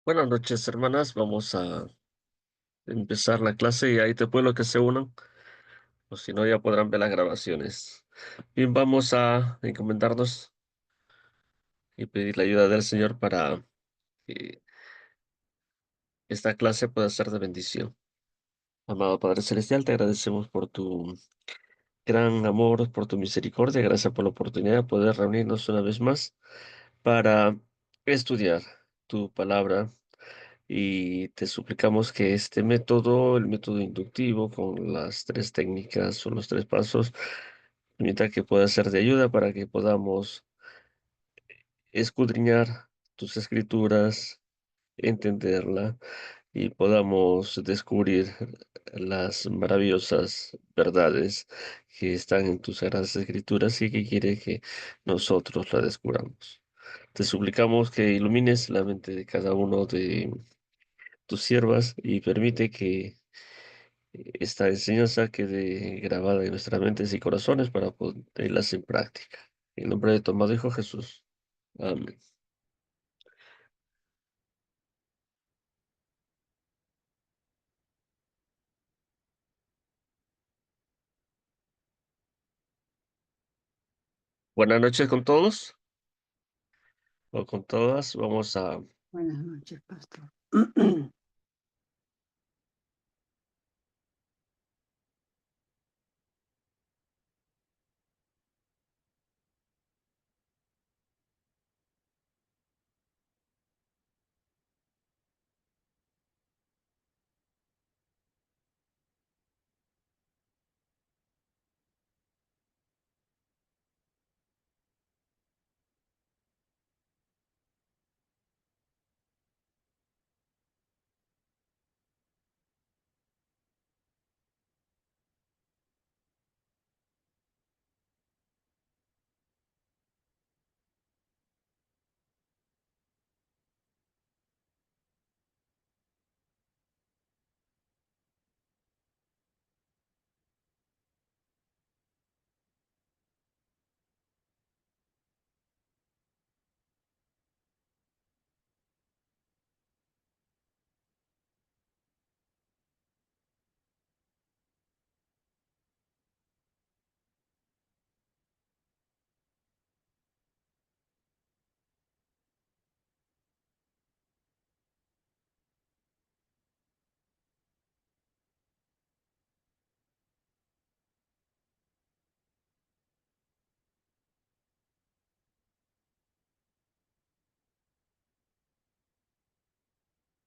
Buenas noches, hermanas. Vamos a empezar la clase y ahí te puedo que se unan, o si no, ya podrán ver las grabaciones. Bien, vamos a encomendarnos y pedir la ayuda del Señor para que esta clase pueda ser de bendición. Amado Padre Celestial, te agradecemos por tu gran amor, por tu misericordia. Gracias por la oportunidad de poder reunirnos una vez más para estudiar tu palabra. Y te suplicamos que este método, el método inductivo, con las tres técnicas o los tres pasos, permita que pueda ser de ayuda para que podamos escudriñar tus escrituras, entenderla y podamos descubrir las maravillosas verdades que están en tus sagradas escrituras y que quiere que nosotros la descubramos. Te suplicamos que ilumines la mente de cada uno de tus siervas y permite que esta enseñanza quede grabada en nuestras mentes y corazones para ponerlas en práctica. En nombre de tu amado Hijo Jesús. Amén. Buenas noches con todos o con todas. Vamos a... Buenas noches, pastor.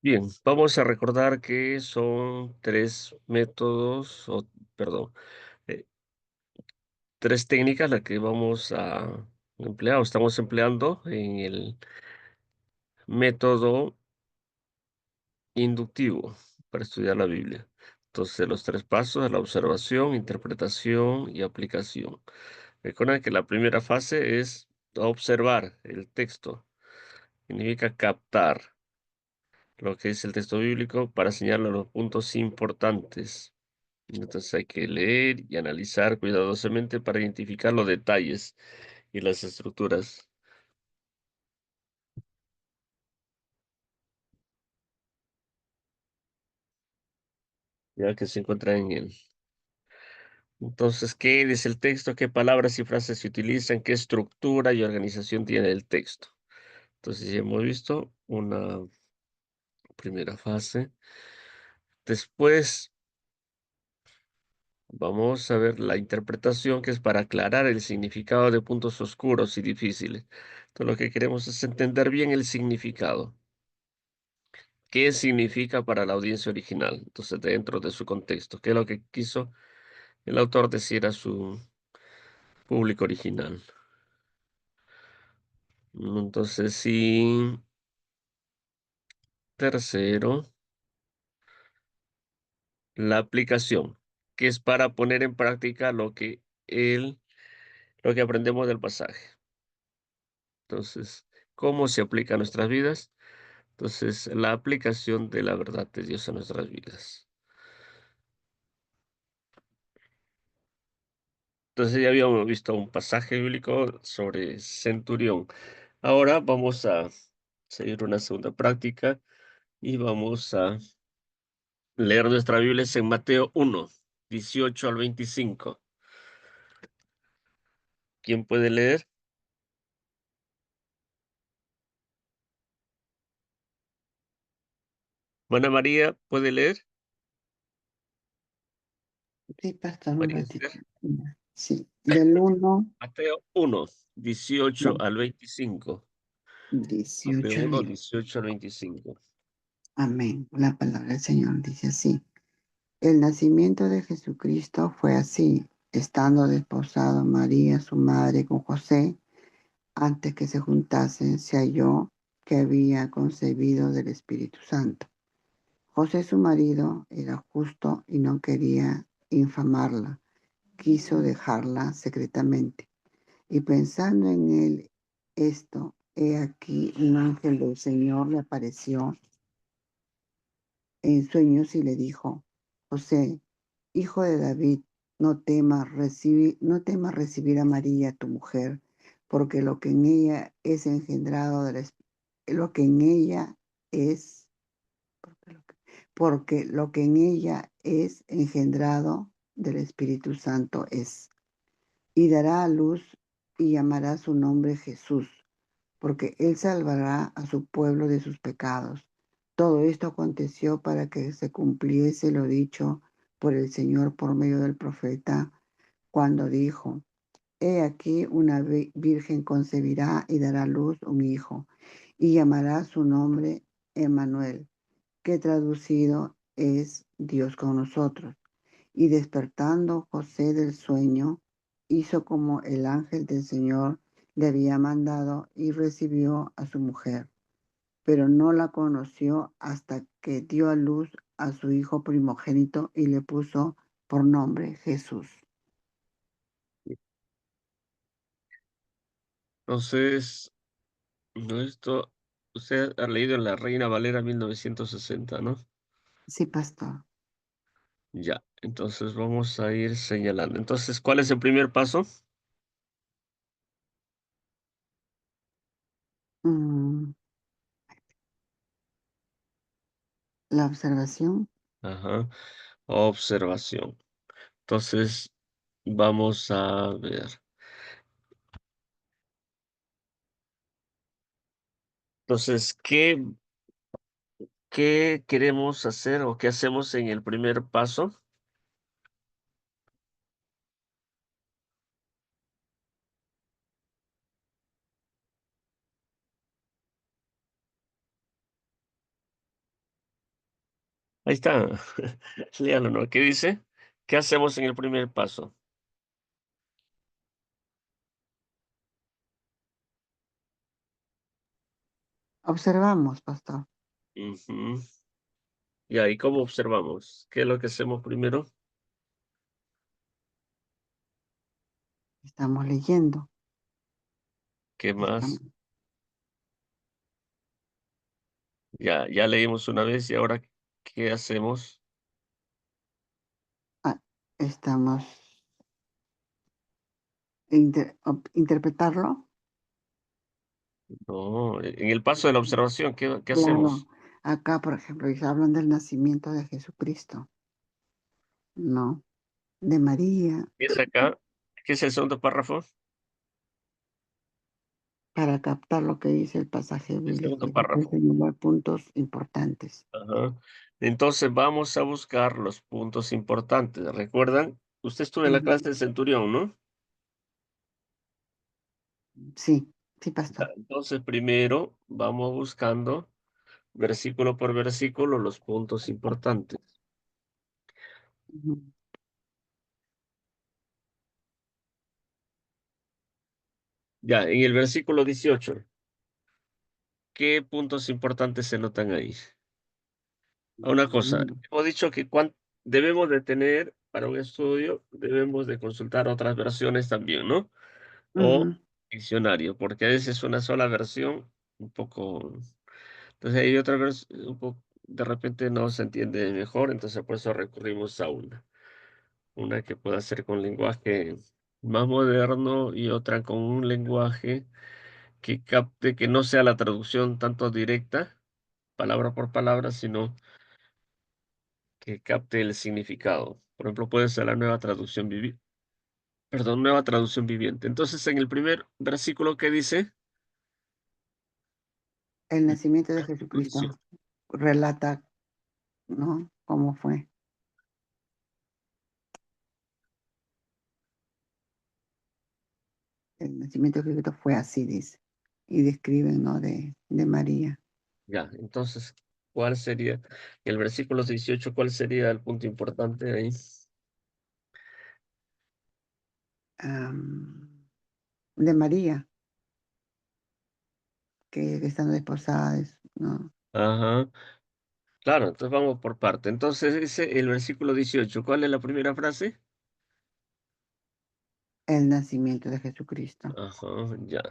Bien, vamos a recordar que son tres métodos, o perdón, eh, tres técnicas las que vamos a emplear o estamos empleando en el método inductivo para estudiar la Biblia. Entonces, los tres pasos de la observación, interpretación y aplicación. Recuerda que la primera fase es observar el texto. Significa captar lo que es el texto bíblico para señalar los puntos importantes. Entonces hay que leer y analizar cuidadosamente para identificar los detalles y las estructuras ya que se encuentran en él. Entonces, ¿qué es el texto? ¿Qué palabras y frases se utilizan? ¿Qué estructura y organización tiene el texto? Entonces, ya hemos visto una primera fase. Después vamos a ver la interpretación, que es para aclarar el significado de puntos oscuros y difíciles. Entonces, lo que queremos es entender bien el significado. ¿Qué significa para la audiencia original? Entonces, dentro de su contexto, ¿qué es lo que quiso el autor decir a su público original? Entonces, sí. Tercero, la aplicación, que es para poner en práctica lo que aprendemos del pasaje. Entonces, ¿cómo se aplica a nuestras vidas? Entonces, la aplicación de la verdad de Dios a nuestras vidas. Entonces, ya habíamos visto un pasaje bíblico sobre centurión. Ahora vamos a seguir una segunda práctica Y vamos a leer nuestra Biblia en Mateo 1, 18 al 25. ¿Quién puede leer? Ana María, ¿puede leer? Sí, pastor, un María ratito. Esther. Sí, del 1, Mateo 1, 18 al 25. Mateo 18 al 1, 20. 18 al 25. Amén. La palabra del Señor dice así. El nacimiento de Jesucristo fue así, estando desposado María, su madre, con José, antes que se juntasen, se halló que había concebido del Espíritu Santo. José, su marido, era justo y no quería infamarla. Quiso dejarla secretamente. Y pensando en él esto, he aquí un ángel del Señor le apareció en sueños y le dijo, José, hijo de David, no temas recibir a María, tu mujer, porque lo que en ella es engendrado lo que en ella es, porque lo que en ella es engendrado del Espíritu Santo es. Y dará a luz y llamará su nombre Jesús, porque él salvará a su pueblo de sus pecados. Todo esto aconteció para que se cumpliese lo dicho por el Señor por medio del profeta, cuando dijo, He aquí una virgen concebirá y dará a luz un hijo, y llamará su nombre Emmanuel, que traducido es Dios con nosotros. Y despertando José del sueño, hizo como el ángel del Señor le había mandado y recibió a su mujer, pero no la conoció hasta que dio a luz a su hijo primogénito y le puso por nombre Jesús. Entonces, no, esto, usted ha leído en La Reina Valera 1960, ¿no? Sí, pastor. Ya, entonces vamos a ir señalando. Entonces, ¿cuál es el primer paso? Mm, la observación. Ajá, observación. Entonces, vamos a ver. Entonces, ¿qué queremos hacer o qué hacemos en el primer paso? Ahí está. Léalo, ¿no? ¿Qué dice? ¿Qué hacemos en el primer paso? Observamos, pastor. Ujú. Y ahí, ¿cómo observamos? ¿Qué es lo que hacemos primero? Estamos leyendo. ¿Qué Estamos, más? Ya leímos una vez y ahora, ¿qué hacemos? ah, estamos interpretarlo. No, en el paso de la observación, ¿qué Claro, hacemos? acá, por ejemplo, dice, hablan del nacimiento de Jesucristo, ¿no? De María, Empieza acá. ¿Qué es el segundo párrafo? para captar lo que dice el pasaje El bíblico segundo y después párrafo. señalar puntos importantes. Ajá. Entonces vamos a buscar los puntos importantes. ¿Recuerdan? Usted estuvo en la Ujú. clase de Centurión, ¿no? Sí, sí, Ya, pastor. entonces primero vamos buscando versículo por versículo los puntos importantes. Ujú. Ya, en el versículo 18, ¿qué puntos importantes se notan ahí? Una cosa, Mm, hemos dicho que debemos de tener para un estudio, debemos de consultar otras versiones también, ¿no? O ujú, diccionario, porque a veces una sola versión, un poco, entonces hay otra versión, un poco, de repente no se entiende mejor, entonces por eso recurrimos a una que pueda ser con lenguaje más moderno y otra con un lenguaje que capte, que no sea la traducción tanto directa, palabra por palabra, sino que capte el significado. Por ejemplo, puede ser la nueva traducción nueva traducción viviente. Entonces, en el primer versículo que dice, El nacimiento de versículo Jesucristo 18. relata, ¿no? Cómo fue. El nacimiento de Jesucristo fue así, dice. Y describen, ¿no? De María. Ya, entonces, ¿cuál sería el versículo 18? ¿Cuál sería el punto importante ahí? Am, de María, que estando desposada, ¿no? Ajá, claro, entonces vamos por parte. Entonces dice el versículo 18. ¿Cuál es la primera frase? El nacimiento de Jesucristo. Ajá, ya.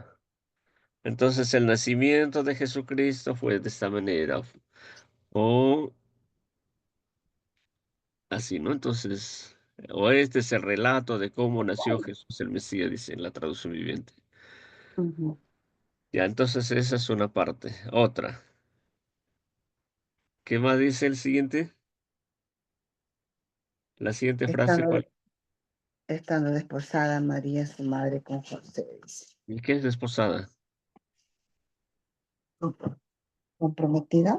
Entonces el nacimiento de Jesucristo fue de esta manera. O así, ¿no? Entonces, o este es el relato de cómo nació Jesús el Mesías, dice en la traducción viviente. Ujú. Ya, entonces esa es una parte. Otra. ¿Qué más dice el siguiente? La siguiente frase, Estando, ¿cuál? estando desposada María, su madre, con José, dice. ¿Y qué es desposada? ¿Comprometida?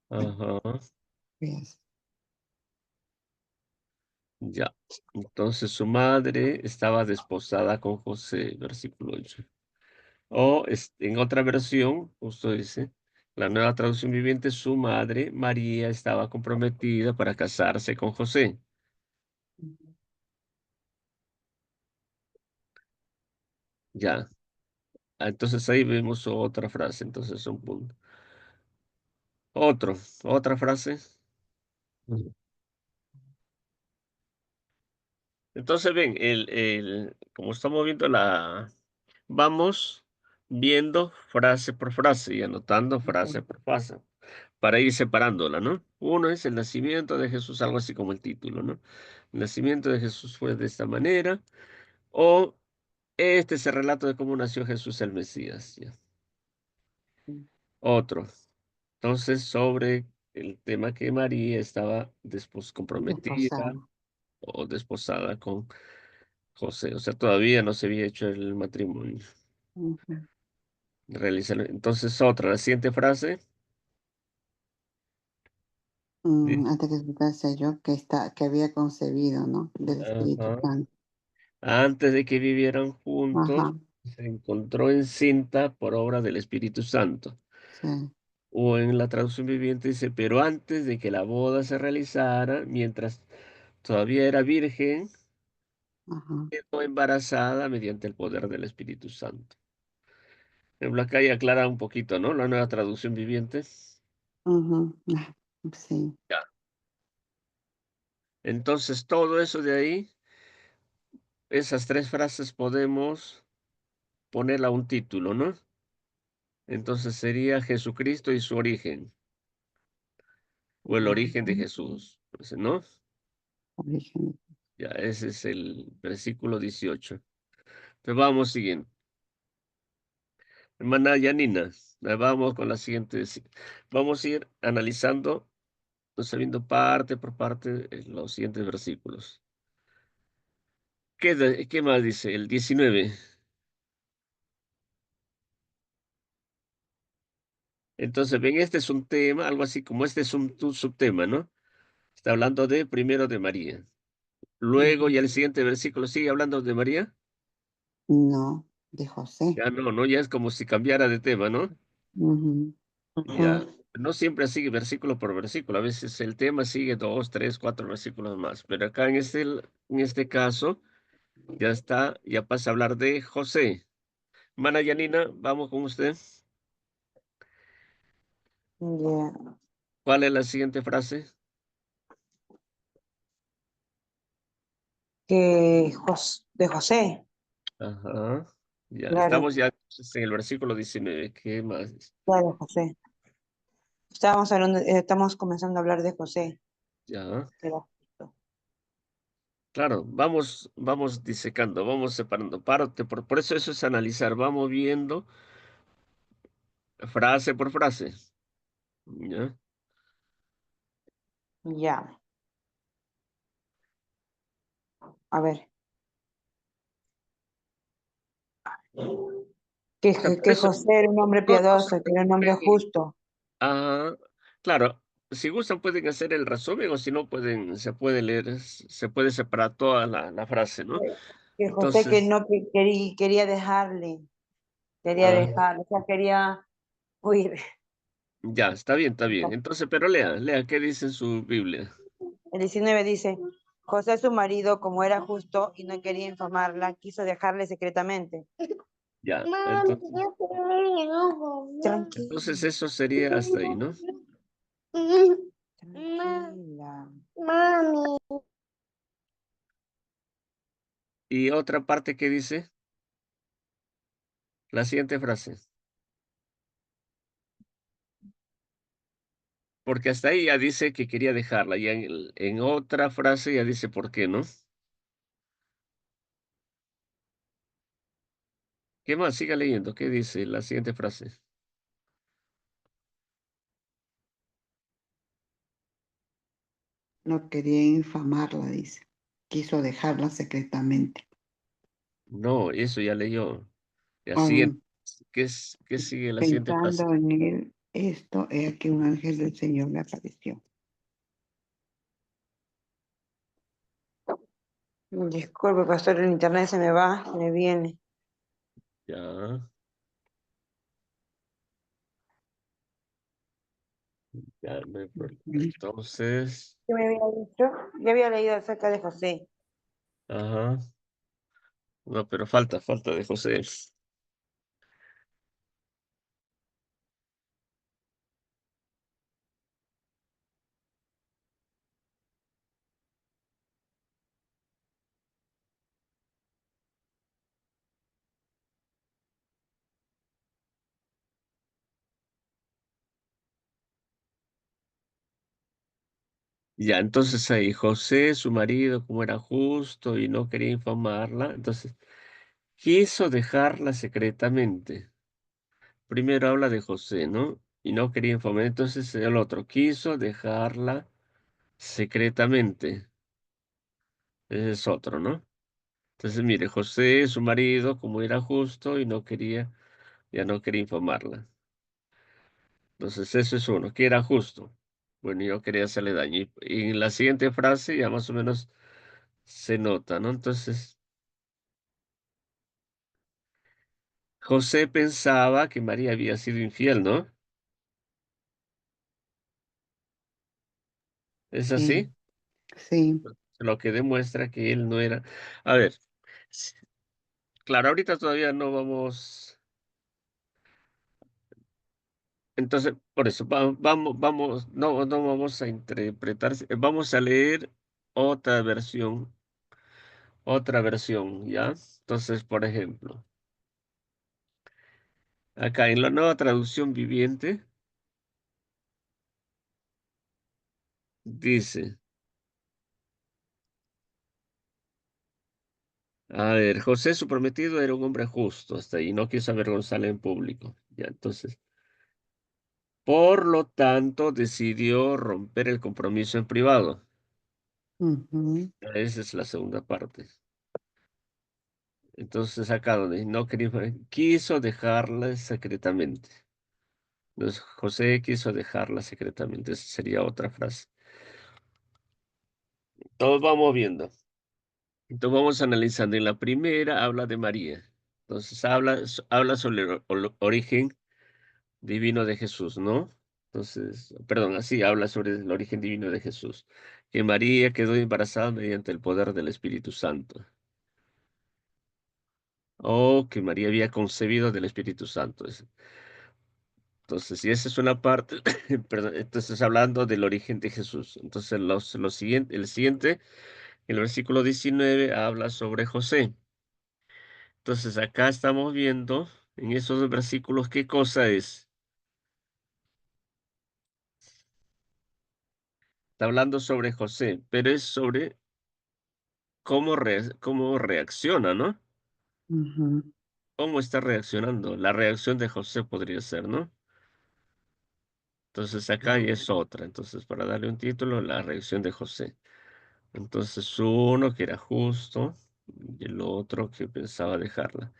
Ajá, Pues, ya. Entonces su madre estaba desposada con José, versículo 8. O en otra versión, justo dice, la nueva traducción viviente, su madre, María, estaba comprometida para casarse con José. Ya. Entonces ahí vemos otra frase, entonces un punto. Otra frase. Ujú. Entonces ven, como estamos viendo vamos viendo frase por frase y anotando frase ok. por frase para ir separándola, ¿no? Uno es el nacimiento de Jesús, algo así como el título, ¿no? El nacimiento de Jesús fue de esta manera, o este es el relato de cómo nació Jesús el Mesías, ¿ya? Otro. Entonces, sobre el tema que María estaba después comprometida Desposada. o desposada con José, o sea, todavía no se había hecho el matrimonio. Ujú. Entonces, otra, la siguiente frase. Dice, Antes que explicase yo que había concebido, ¿no? Del Espíritu ajá, Santo. antes de que vivieran juntos, Ajá, se encontró encinta por obra del Espíritu Santo. sí, O en la traducción viviente dice, pero antes de que la boda se realizara, mientras todavía era virgen, ajá, quedó embarazada mediante el poder del Espíritu Santo. En ejemplo, acá ya aclara un poquito, ¿no? La nueva traducción viviente. ujú, sí, Ya. Entonces, todo eso de ahí, esas tres frases podemos ponerla a un título, ¿no? Entonces sería Jesucristo y su origen, o el ya, origen de Jesús, pues, ¿no? origen. Ya, ese es el versículo 18. Entonces vamos siguiendo. Hermana Yanina, vamos con la siguiente. Vamos a ir analizando, viendo parte por parte los siguientes versículos. ¿Qué más dice? El 19. Entonces, ven, este es un tema, algo así como este es un subtema, ¿no? Está hablando de primero de María. Luego, Ujú. ya el siguiente versículo sigue hablando de María. No, de José. Ya no, ya es como si cambiara de tema, ¿no? Ujú. Ya, no siempre sigue versículo por versículo, a veces el tema sigue dos, tres, cuatro versículos más, pero acá en este caso ya pasa a hablar de José. Mana Yanina, vamos con usted. Ya. ¿Cuál es la siguiente frase? De José, Ajá, ya, claro, estamos ya entonces en el versículo 19. ¿Qué más? claro, José. Estamos comenzando a hablar de José, Ya, que era justo. claro, vamos disecando, vamos separando parte, por eso eso es analizar, vamos viendo frase por frase. ¿Ya? Ya. A ver. Que, O sea, por que eso, José era un hombre no se piadoso, que era un hombre preocupen. justo. Ah, claro, si gustan pueden hacer el resumen o si no pueden, se puede leer, se puede separar toda la frase, ¿no? Que José que Entonces, no quería dejarle, ah, o sea, quería huir. ya, está bien, está bien. Entonces, pero lea, ¿qué dice en su Biblia? El 19 dice, José su marido, como era justo y no quería infamarla, quiso dejarle secretamente. Ya, Mami, entonces, yo quiero entonces tranquila. eso sería hasta ahí, ¿no? Tranquila. Mami. Y otra parte que dice, la siguiente frase, porque hasta ahí ya dice que quería dejarla, y en otra frase ya dice por qué, ¿no? ¿Qué más? Siga leyendo, ¿qué dice la siguiente frase? No quería infamarla, dice. Quiso dejarla secretamente. No, eso ya leyó. La siguiente, Um, ¿qué sigue la siguiente frase? Pensando en él, esto, he aquí un ángel del Señor le apareció. Disculpe, pastor, el internet se me va, se me viene. Ya, ya no hay problema. Ujú. Entonces, ¿Qué me había dicho? Ya había leído acerca de José. ajá. No, pero falta de José. Ya, entonces ahí José, su marido, como era justo y no quería infamarla, entonces quiso dejarla secretamente. Primero habla de José, ¿no? Y no quería informar. Entonces el otro quiso dejarla secretamente. Ese es otro, ¿no? Entonces, mire, José, su marido, como era justo y no quería, ya no quería informarla. Entonces, eso es uno, que era justo. Bueno, yo quería hacerle daño. Y en la siguiente frase ya más o menos se nota, ¿no? Entonces, José pensaba que María había sido infiel, ¿no? ¿Es así? Sí, sí. Lo que demuestra que él no era. A ver, s- claro, ahorita todavía no vamos. Entonces, por eso, vamos, no vamos a interpretar, vamos a leer otra versión, ¿ya? Entonces, por ejemplo, acá en la nueva traducción viviente dice, a ver, José, su prometido, era un hombre justo, hasta ahí, no quiso avergonzarle en público, ya, entonces. Por lo tanto, decidió romper el compromiso en privado. Ujú. Esa es la segunda parte. Entonces, acá donde no quería, quiso dejarla secretamente. Entonces, José quiso dejarla secretamente. Esa sería otra frase. Todos vamos viendo. Entonces, vamos analizando. En la primera habla de María. Entonces, habla sobre el origen divino de Jesús, ¿no? Entonces, perdón, así habla sobre el origen divino de Jesús. Que María quedó embarazada mediante el poder del Espíritu Santo. O que María había concebido del Espíritu Santo. Entonces, si esa es una parte, perdón, entonces hablando del origen de Jesús. Entonces, el siguiente, el versículo 19 habla sobre José. Entonces, acá estamos viendo en esos dos versículos qué cosa es. Está hablando sobre José, pero es sobre cómo reacciona, ¿no? Ujú. ¿Cómo está reaccionando? La reacción de José podría ser, ¿no? Entonces acá ya es otra. Entonces, para darle un título, la reacción de José. Entonces, uno que era justo y el otro que pensaba dejarla.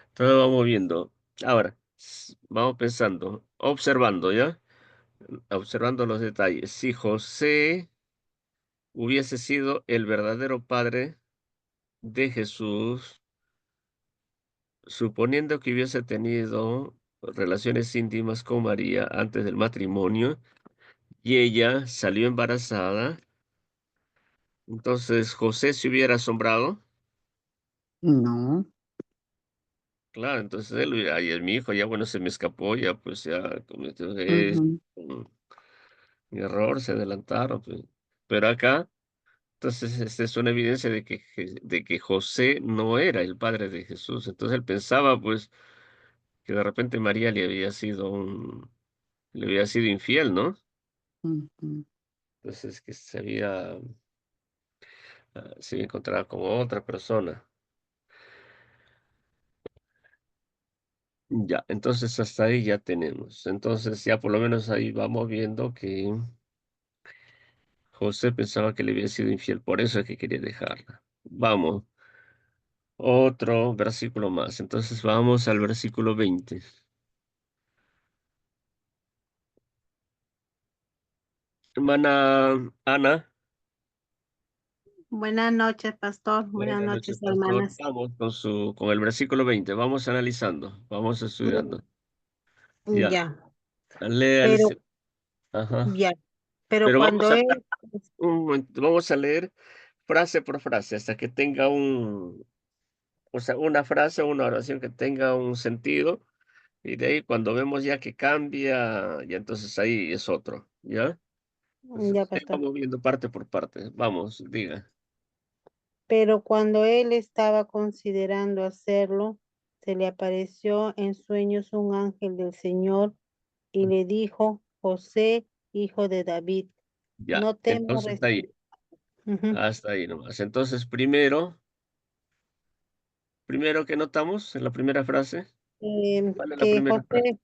Entonces vamos viendo. Ahora, vamos pensando, observando, ¿ya? Observando los detalles. Si José hubiese sido el verdadero padre de Jesús, suponiendo que hubiese tenido relaciones íntimas con María antes del matrimonio y ella salió embarazada, entonces José se hubiera asombrado. No. Claro, entonces él hubiera, ay, es mi hijo, ya bueno, se me escapó, ya pues ya cometió Ujú, un error, se adelantaron, pues. Pero acá, entonces, esta es una evidencia de que, de que José no era el padre de Jesús. Entonces él pensaba, pues, que de repente María le había sido infiel, ¿no? ujú. Entonces que se había encontrado con otra persona. Ya, entonces hasta ahí ya tenemos. Entonces ya por lo menos ahí vamos viendo que José pensaba que le había sido infiel, por eso es que quería dejarla. Vamos, otro versículo más. Entonces vamos al versículo 20. Hermana Ana, Buenas noches, pastor. Buenas buenas noches, noches, pastor. hermanas. Vamos con el versículo 20. Vamos analizando, vamos estudiando. Ya, Ya, lea pero ajá. ya, pero Pero vamos cuando a, él, un momento, vamos a leer frase por frase hasta que tenga o sea, una frase o una oración que tenga un sentido. Y de ahí cuando vemos ya que cambia, ya entonces ahí es otro, ¿ya? ya, Entonces, ahí pastor, vamos viendo parte por parte. Vamos, diga. pero cuando él estaba considerando hacerlo, se le apareció en sueños un ángel del Señor y le dijo, José, hijo de David, Ya, no temas entonces ahí, recibir. Ujú. hasta ahí nomás. Entonces, primero que notamos en la primera frase, ¿cuál es la Que primera frase?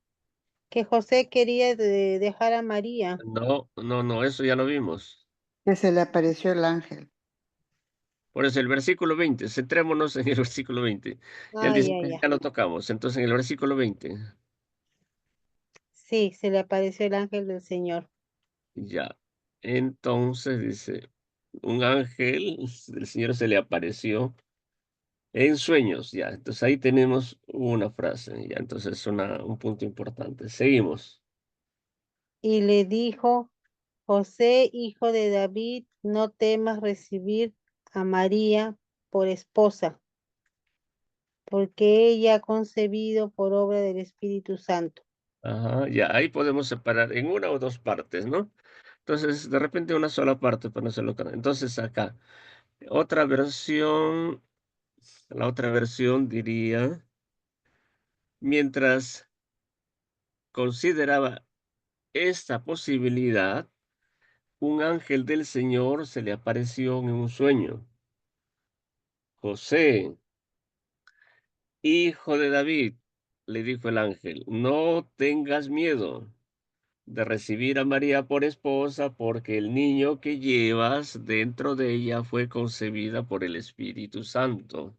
José quería dejar a María. No, no, no, eso ya lo vimos. Que se le apareció el ángel. Por eso el versículo 20, centrémonos en el versículo 20. Ya el Ah, ya, 19 ya. ya lo tocamos, entonces en el versículo 20, Sí, se le apareció el ángel del Señor. ya. Entonces dice, un ángel del Señor se le apareció en sueños, ya. Entonces ahí tenemos una frase, ya. Entonces un punto importante. Seguimos. Y le dijo, José, hijo de David, no temas recibir a María por esposa, porque ella ha concebido por obra del Espíritu Santo. Ajá, ya. Ahí podemos separar en una o dos partes, ¿no? Entonces, de repente una sola parte para no hacerlo tan. Entonces acá, otra versión, la otra versión diría, mientras consideraba esta posibilidad, un ángel del Señor se le apareció en un sueño. José, hijo de David, le dijo el ángel, no tengas miedo de recibir a María por esposa, porque el niño que llevas dentro de ella fue concebida por el Espíritu Santo.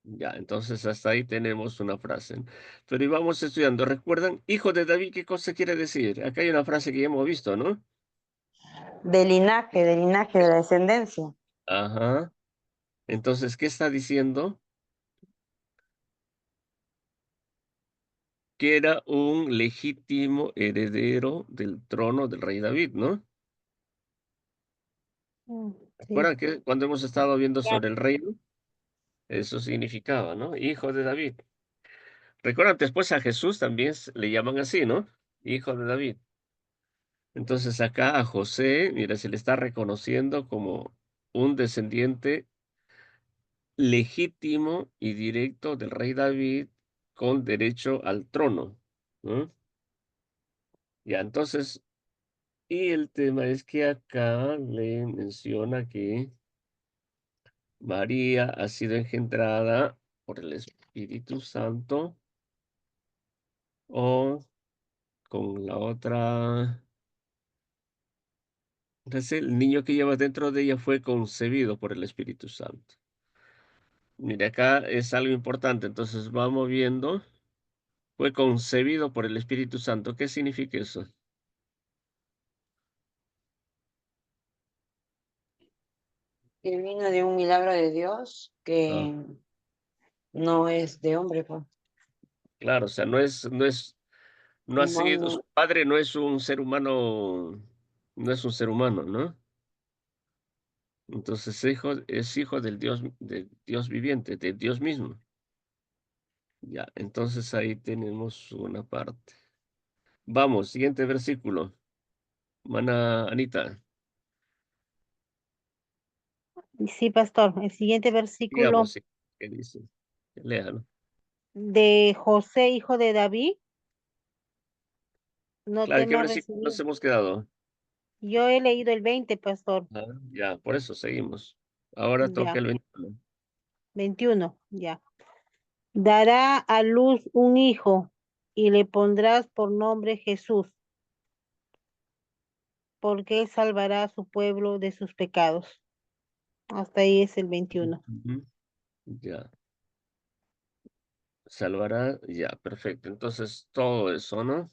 Ya, entonces hasta ahí tenemos una frase. Pero íbamos estudiando. ¿Recuerdan? Hijo de David, ¿qué cosa quiere decir? Acá hay una frase que ya hemos visto, ¿no? Del linaje, de la descendencia. Ajá. Entonces, ¿qué está diciendo? Que era un legítimo heredero del trono del rey David, ¿no? Sí. ¿Recuerdan que cuando hemos estado viendo sobre el reino? Eso significaba, ¿no? Hijo de David. Recuerdan, después a Jesús también le llaman así, ¿no? Hijo de David. Entonces acá a José, mira, se le está reconociendo como un descendiente legítimo y directo del rey David con derecho al trono, ¿no? Ya, entonces, y el tema es que acá le menciona que María ha sido engendrada por el Espíritu Santo O con la otra, entonces el niño que lleva dentro de ella fue concebido por el Espíritu Santo. Mire, acá es algo importante, entonces vamos viendo, fue concebido por el Espíritu Santo. ¿Qué significa eso? Que vino de un milagro de Dios Ah, que no es de hombre, pues. claro, o sea, no ha No, sido, su no. padre no es un ser humano, no es un ser humano, ¿no? Entonces es hijo del Dios viviente, de Dios mismo. Ya, entonces ahí tenemos una parte. Vamos, siguiente versículo. Mana Anita, Y sí, pastor, el siguiente versículo digamos, sí, ¿qué dice? Léalo. de José, hijo de David, no Claro, ¿en qué teme versículo nos recibir. hemos quedado? Yo he leído el 20, pastor. Ah, ya, por eso seguimos. Ahora toca Ya, el 21. 21, ya. Dará a luz un hijo y le pondrás por nombre Jesús, porque él salvará a su pueblo de sus pecados. Hasta ahí es el 21. Ujú. Ya, salvará, ya, perfecto. Entonces, todo eso, ¿no?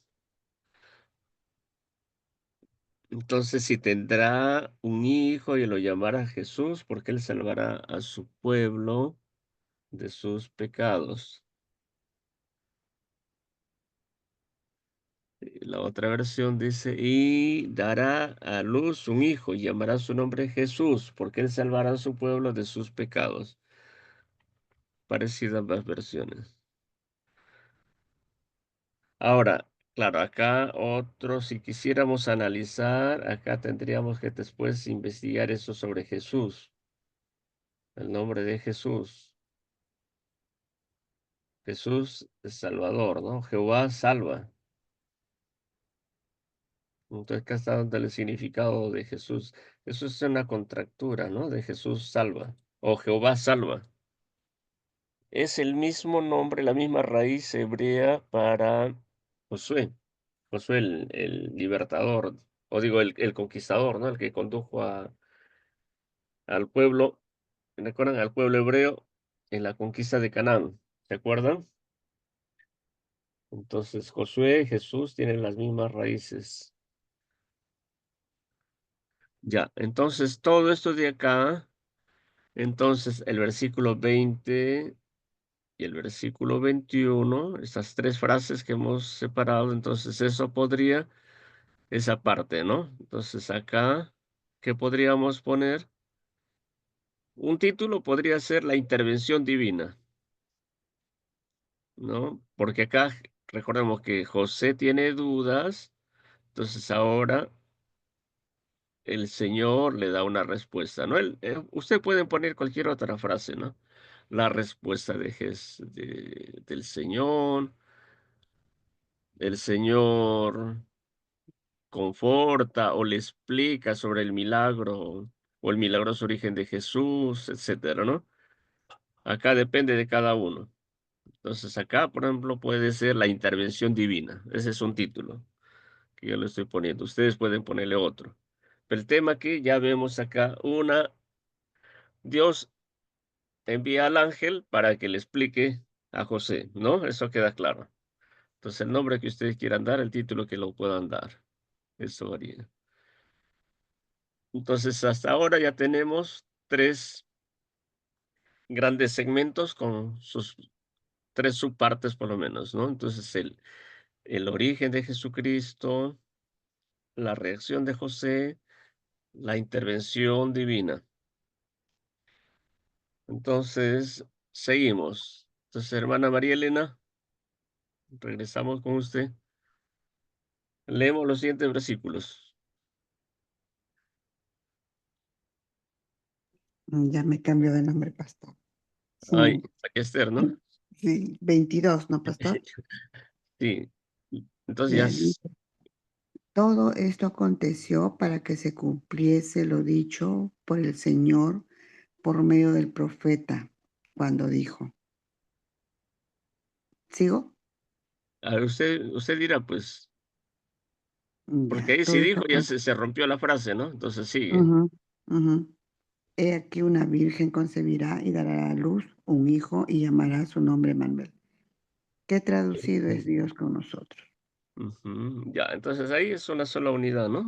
Entonces, si tendrá un hijo y lo llamará Jesús, porque él salvará a su pueblo de sus pecados. La otra versión dice, y dará a luz un hijo y llamará su nombre Jesús, porque él salvará a su pueblo de sus pecados. Parecidas ambas versiones. Ahora, claro, acá otro, si quisiéramos analizar, acá tendríamos que después investigar eso sobre Jesús, el nombre de Jesús. Jesús es Salvador, ¿no? Jehová salva. Entonces, acá está donde el significado de Jesús. Eso es una contractura, ¿no? De Jesús salva o Jehová salva. Es el mismo nombre, la misma raíz hebrea para Josué. Josué el libertador, o digo, el conquistador, ¿no? El que condujo al pueblo, ¿recuerdan? Al pueblo hebreo en la conquista de Canaán. ¿Se acuerdan? Entonces, Josué y Jesús tienen las mismas raíces. Ya, entonces todo esto de acá, entonces el versículo 20 y el versículo 21, estas tres frases que hemos separado, entonces eso podría, esa parte, ¿no? Entonces acá, ¿qué podríamos poner? Un título podría ser La intervención divina, ¿no? Porque acá recordemos que José tiene dudas, entonces ahora el Señor le da una respuesta, ¿no? Usted puede poner cualquier otra frase, ¿no? La respuesta del Señor, el Señor conforta o le explica sobre el milagro o el milagroso origen de Jesús, etcétera, ¿no? Acá depende de cada uno. Entonces acá, por ejemplo, puede ser la intervención divina. Ese es un título que yo le estoy poniendo. Ustedes pueden ponerle otro. Pero el tema que ya vemos acá, Dios envía al ángel para que le explique a José, ¿no? Eso queda claro. Entonces el nombre que ustedes quieran dar, el título que lo puedan dar. Eso varía. Entonces hasta ahora ya tenemos tres grandes segmentos con sus tres subpartes por lo menos, ¿no? Entonces el origen de Jesucristo, la reacción de José, la intervención divina. Entonces, seguimos. Entonces, hermana María Elena, regresamos con usted. Leemos los siguientes versículos. Ya me cambio de nombre, pastor. Ay, Mm, aquí Esther, ¿no? Sí, 22, ¿no, pastor? Sí. Entonces ya, Ya dice, todo esto aconteció para que se cumpliese lo dicho por el Señor por medio del profeta, cuando dijo, ¿sigo? A ver, usted dirá, pues, porque Ya, ahí sí todo está dijo, ya con... se rompió la frase, ¿no? Entonces sigue. Ujú, ujú. He aquí una virgen concebirá y dará a luz un hijo y llamará su nombre Manuel. ¿Qué traducido es Dios con nosotros? Ujú, ya, entonces ahí es una sola unidad, ¿no?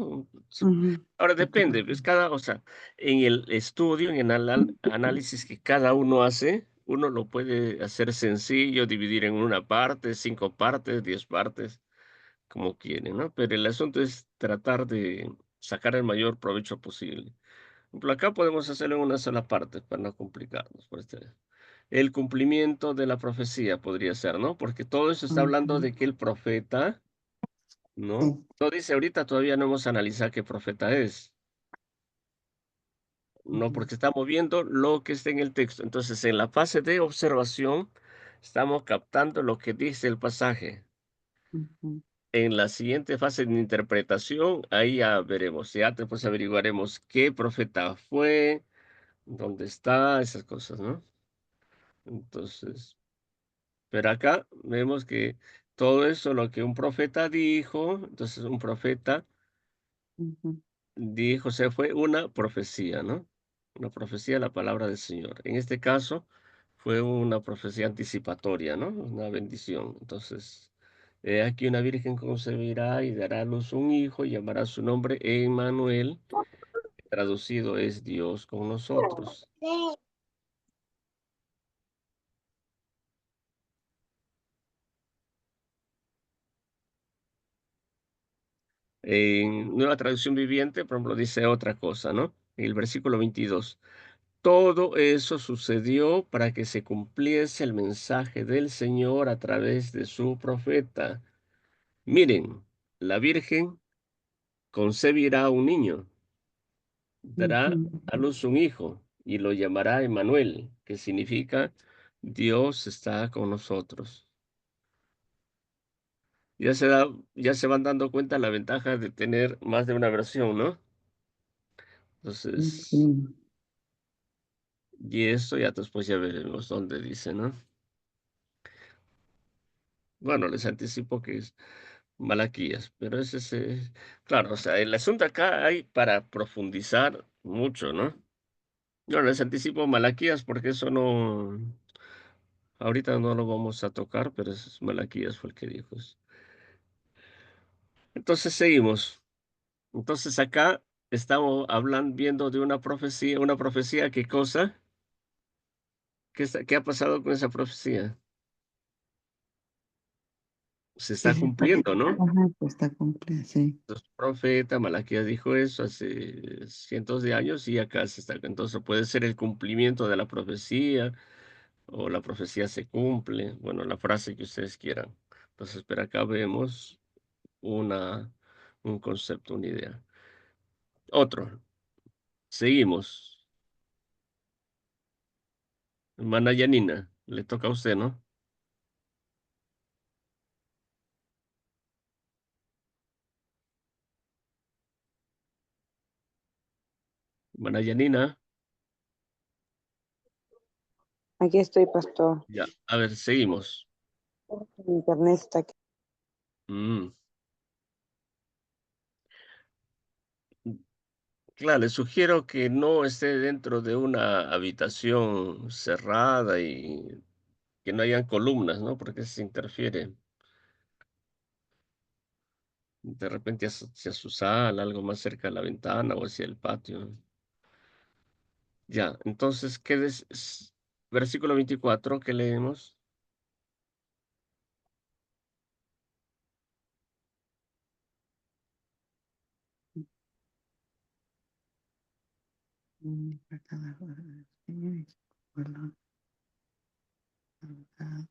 Ujú, Ahora está depende, pues cada, o sea, en el estudio, en el análisis que cada uno hace, uno lo puede hacer sencillo, dividir en una parte, 5 partes, 10 partes, como quieren, ¿no? Pero el asunto es tratar de sacar el mayor provecho posible. Por ejemplo, acá podemos hacerlo en una sola parte para no complicarnos. El cumplimiento de la profecía podría ser, ¿no? Porque todo eso está hablando ujú. de que el profeta, ¿no? Sí. No dice ahorita, todavía no hemos analizado qué profeta es. No, Ujú, porque estamos viendo lo que está en el texto. Entonces, en la fase de observación, estamos captando lo que dice el pasaje. ujú, En la siguiente fase de interpretación, ahí ya veremos, ya después averiguaremos qué profeta fue, dónde está, esas cosas, ¿no? Entonces, pero acá vemos que todo eso, lo que un profeta dijo, entonces un profeta ujú, dijo, o sea, fue una profecía, ¿no? Una profecía de la palabra del Señor. En este caso, fue una profecía anticipatoria, ¿no? Una bendición. Entonces, he aquí una virgen concebirá y dará a luz un hijo y llamará su nombre Emmanuel, que traducido es Dios con nosotros. En Nueva Traducción Viviente, por ejemplo, dice otra cosa, ¿no? En el versículo 22. Todo eso sucedió para que se cumpliese el mensaje del Señor a través de su profeta. Miren, la Virgen concebirá un niño, dará ujú, a luz un hijo y lo llamará Emmanuel, que significa Dios está con nosotros. Ya se da, ya se van dando cuenta la ventaja de tener más de una versión, ¿no? Entonces, sí. y esto ya después ya veremos dónde dice, ¿no? Bueno, les anticipo que es Malaquías, pero ese es, claro, o sea, el asunto acá hay para profundizar mucho, ¿no? Yo les anticipo Malaquías porque eso no, ahorita no lo vamos a tocar, pero Malaquías fue el que dijo eso. Entonces seguimos. Entonces acá estamos hablando, viendo de una profecía, ¿qué cosa? ¿Qué ha pasado con esa profecía? Se Que está se está, cumpliendo, ¿no? ajá, que está cumplida, sí. Los profeta Malaquías dijo eso hace cientos de años y acá se está. Entonces puede ser el cumplimiento de la profecía o la profecía se cumple, bueno, la frase que ustedes quieran. Entonces, pero acá vemos una, un concepto, una idea. Otro, seguimos. Hermana Yanina, le toca a usted, ¿no? Hermana Yanina, Aquí estoy, pastor. ya, a ver, seguimos. Mi internet está aquí. Mm, Claro, le sugiero que no esté dentro de una habitación cerrada y que no hayan columnas, ¿no? Porque se interfiere. De repente hacia su sala, algo más cerca de la ventana o hacia el patio. Ya, entonces, versículo 24 que leemos? Para cada cosa del Señor y su pueblo, santidad,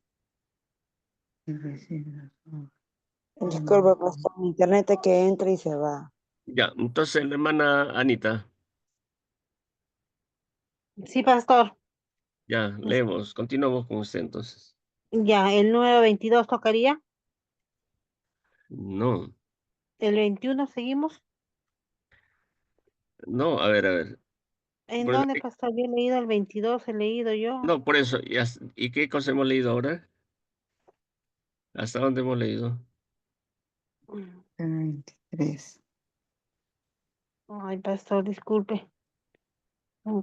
y recibe las obras. Disculpa, pastor, mi internet es que entra y se va. Ya, entonces, la hermana Anita, Sí, pastor. ya, Es- leemos, continuamos con usted entonces. Ya, el número 22 tocaría. No, El 21 seguimos. no, a ver. ¿En Pues, dónde, pastor? Había leído el 22, he leído yo. no, por eso, ¿y qué cosa hemos leído ahora? ¿Hasta dónde hemos leído? El 23. Ay, pastor, disculpe.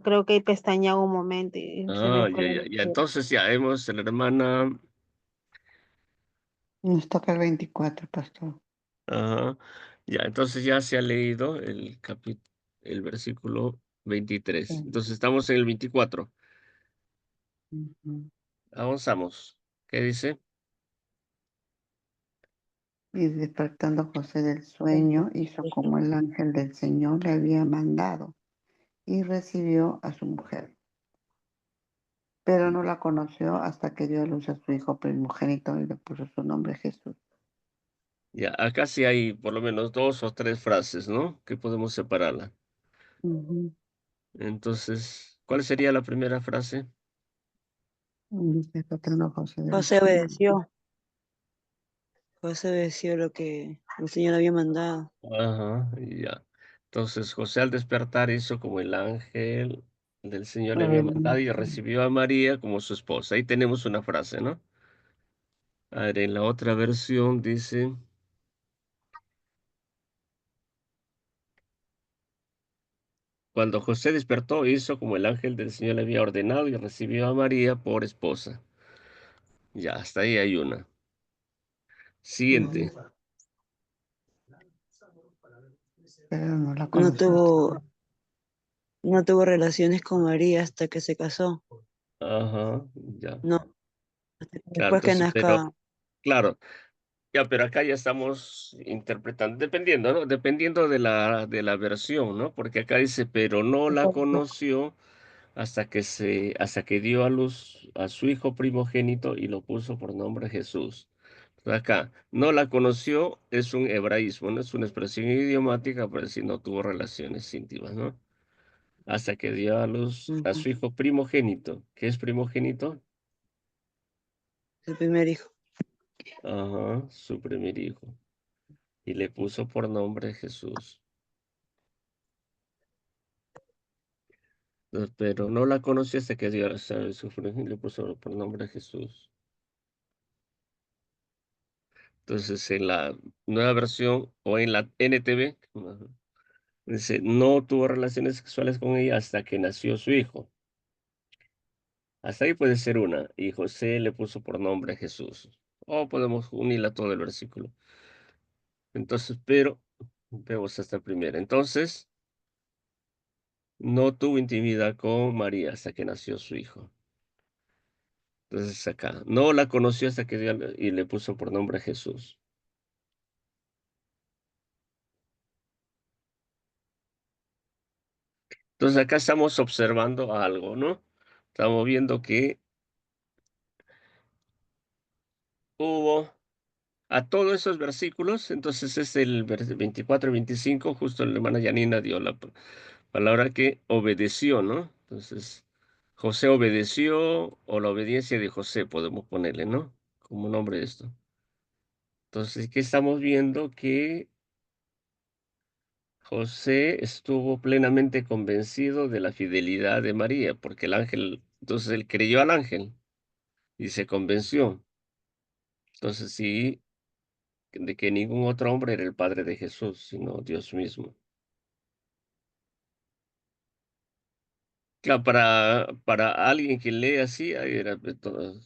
Creo que he pestañeado un momento y se me Ah, fue ya, la ya, ya. lectura. Entonces ya hemos, la hermana, Nos toca el 24, pastor. ajá, ya, entonces ya se ha leído el versículo 23. Sí. Entonces estamos en el 24. Ujú. Avanzamos. ¿Qué dice? Y despertando José del sueño, hizo como el ángel del Señor le había mandado y recibió a su mujer. Pero no la conoció hasta que dio a luz a su hijo primogénito y le puso su nombre Jesús. Ya, acá sí hay por lo menos dos o tres frases, ¿no? Que podemos separarla. Ujú. Entonces, ¿cuál sería la primera frase? Y despertando José del José sueño. obedeció. José obedeció lo que el Señor había mandado. Ajá, ya. Entonces, José al despertar hizo como el ángel del Señor le había mandado y recibió a María como su esposa. Ahí tenemos una frase, ¿no? A ver, en la otra versión dice, cuando José despertó, hizo como el ángel del Señor le había ordenado y recibió a María por esposa. Ya, hasta ahí hay una. Ujú. Siguiente. Pero no la No conoció hasta tuvo, no tuvo relaciones con María hasta que se casó. Ajá, ya. No, hasta que Claro, después que entonces, pero, nazca. claro, ya, pero acá ya estamos interpretando, dependiendo, ¿no? Dependiendo de la versión, ¿no? Porque acá dice, pero no la conoció hasta que dio a luz a su hijo primogénito y lo puso por nombre Jesús. Entonces acá, no la conoció es un hebraísmo, no es una expresión idiomática para decir no tuvo relaciones íntimas, ¿no? Hasta que dio a luz a Ujú. su hijo primogénito. ¿Qué es primogénito? El primer hijo. Ajá, su primer hijo. Y le puso por nombre Jesús. Pero no la conoció hasta que dio a luz a su hijo y le puso por nombre Jesús. Entonces, en la nueva versión o en la NTV, ajá, dice, no tuvo relaciones sexuales con ella hasta que nació su hijo. Hasta ahí puede ser una. Y José le puso por nombre Jesús. O podemos unirla todo el versículo. Entonces, pero vemos hasta primera. Entonces, no tuvo intimidad con María hasta que nació su hijo. Entonces, acá, no la conoció hasta que dio y le puso por nombre Jesús. Entonces, acá estamos observando algo, ¿no? Estamos viendo que hubo a todos esos versículos, entonces es el 24 y 25, justo la hermana Yanina dio la palabra que obedeció, ¿no? Entonces, José obedeció o la obediencia de José, podemos ponerle, ¿no? Como nombre de esto. Entonces, ¿qué estamos viendo? Que José estuvo plenamente convencido de la fidelidad de María, porque el ángel, entonces él creyó al ángel y se convenció. Entonces, sí, de que ningún otro hombre era el padre de Jesús, sino Dios mismo. Claro, para alguien que lee así, ay, era,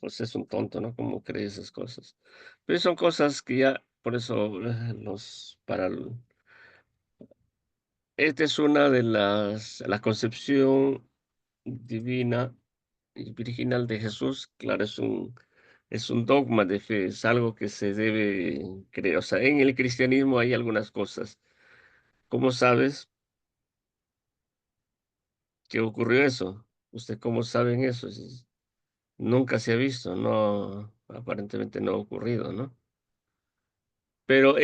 José es un tonto, ¿no? ¿Cómo cree esas cosas? Pero son cosas que ya, por eso, esta es una de la concepción divina y virginal de Jesús, claro, es un dogma de fe, es algo que se debe creer. O sea, en el cristianismo hay algunas cosas. ¿Cómo sabes que ocurrió eso? ¿Usted cómo saben eso? Nunca se ha visto, no, aparentemente no ha ocurrido, ¿no? Pero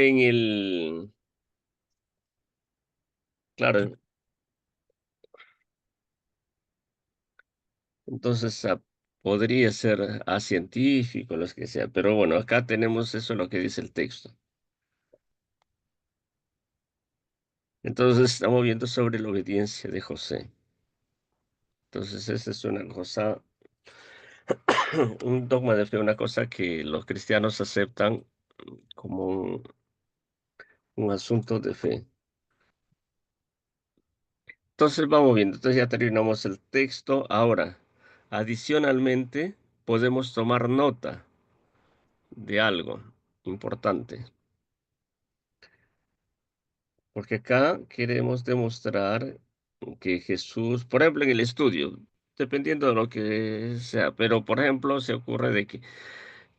claro, entonces podría ser a científico, los que sea, pero bueno, acá tenemos eso lo que dice el texto. Entonces estamos viendo sobre la obediencia de José. Entonces esa es una cosa un dogma de fe, una cosa que los cristianos aceptan como un asunto de fe. Entonces vamos viendo, entonces ya terminamos el texto. Ahora, adicionalmente, podemos tomar nota de algo importante, porque acá queremos demostrar que Jesús, por ejemplo, en el estudio, dependiendo de lo que sea, pero por ejemplo, se ocurre de que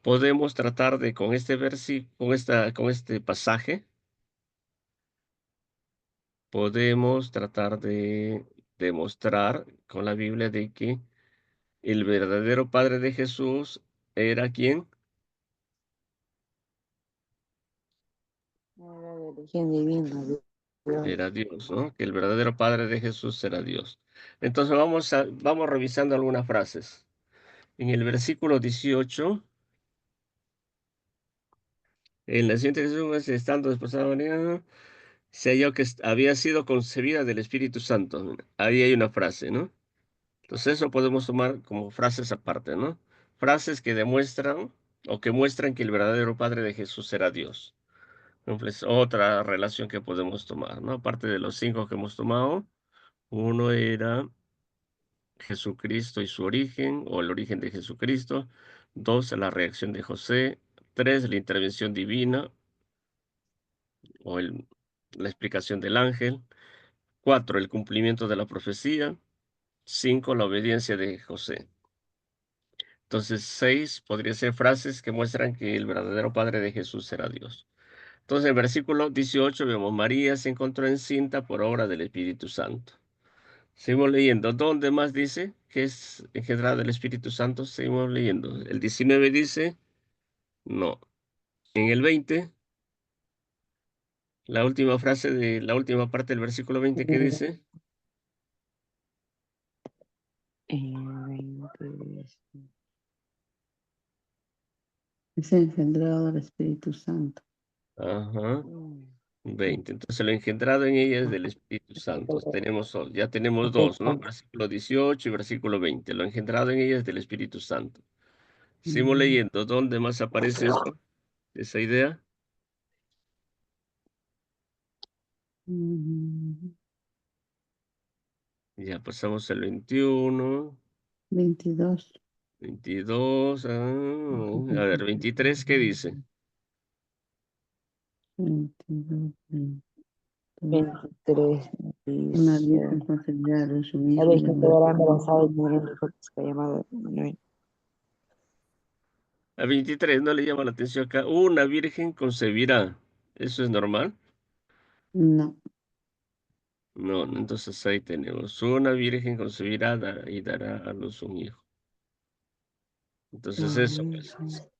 podemos tratar de con este versículo, con este pasaje, podemos tratar de demostrar con la Biblia de que el verdadero padre de Jesús era ¿quién? Era de origen divino, Dios. Era Dios, ¿no? Que el verdadero padre de Jesús era Dios. Entonces vamos revisando algunas frases. En el versículo 18, el naciente Jesús, estando desposado de María, se halló que había sido concebida del Espíritu Santo. Ahí hay una frase, ¿no? Entonces eso podemos tomar como frases aparte, ¿no? Frases que demuestran o que muestran que el verdadero padre de Jesús era Dios. Entonces, otra relación que podemos tomar, ¿no? Aparte de los 5 que hemos tomado, uno era Jesucristo y su origen, o el origen de Jesucristo. 2, la reacción de José. 3, la intervención divina, o la explicación del ángel. 4, el cumplimiento de la profecía. 5, la obediencia de José. Entonces, 6 podría ser frases que muestran que el verdadero Padre de Jesús era Dios. Entonces, en el versículo 18 vemos, María se encontró encinta por obra del Espíritu Santo. Seguimos leyendo. ¿Dónde más dice que es engendrada del Espíritu Santo? Seguimos leyendo. El 19 dice, no. En el 20, la última frase de la última parte del versículo 20, ¿qué dice? 20. Es engendrado del Espíritu Santo. Ajá. 20. Entonces, lo engendrado en ella es del Espíritu Santo. Ya tenemos dos, ¿no? Versículo 18 y versículo 20. Lo engendrado en ella es del Espíritu Santo. Seguimos Mm, leyendo. ¿Dónde más aparece eso? Esa idea. mm, Ya pasamos el 21, 22. 22. A ver, 23, ¿qué dice? 22, 22. 23 Una dice, virgen concebida de su la hijo y Virgen llamará quedará su embarazada y nombre. morirá en hijo que se llamado Manuel. A 23 no le llama la atención acá. Una virgen concebirá. ¿Eso es normal? No. No, no, entonces ahí tenemos. Una virgen concebirá y dará a luz un hijo. Entonces La eso, pues, Virgen.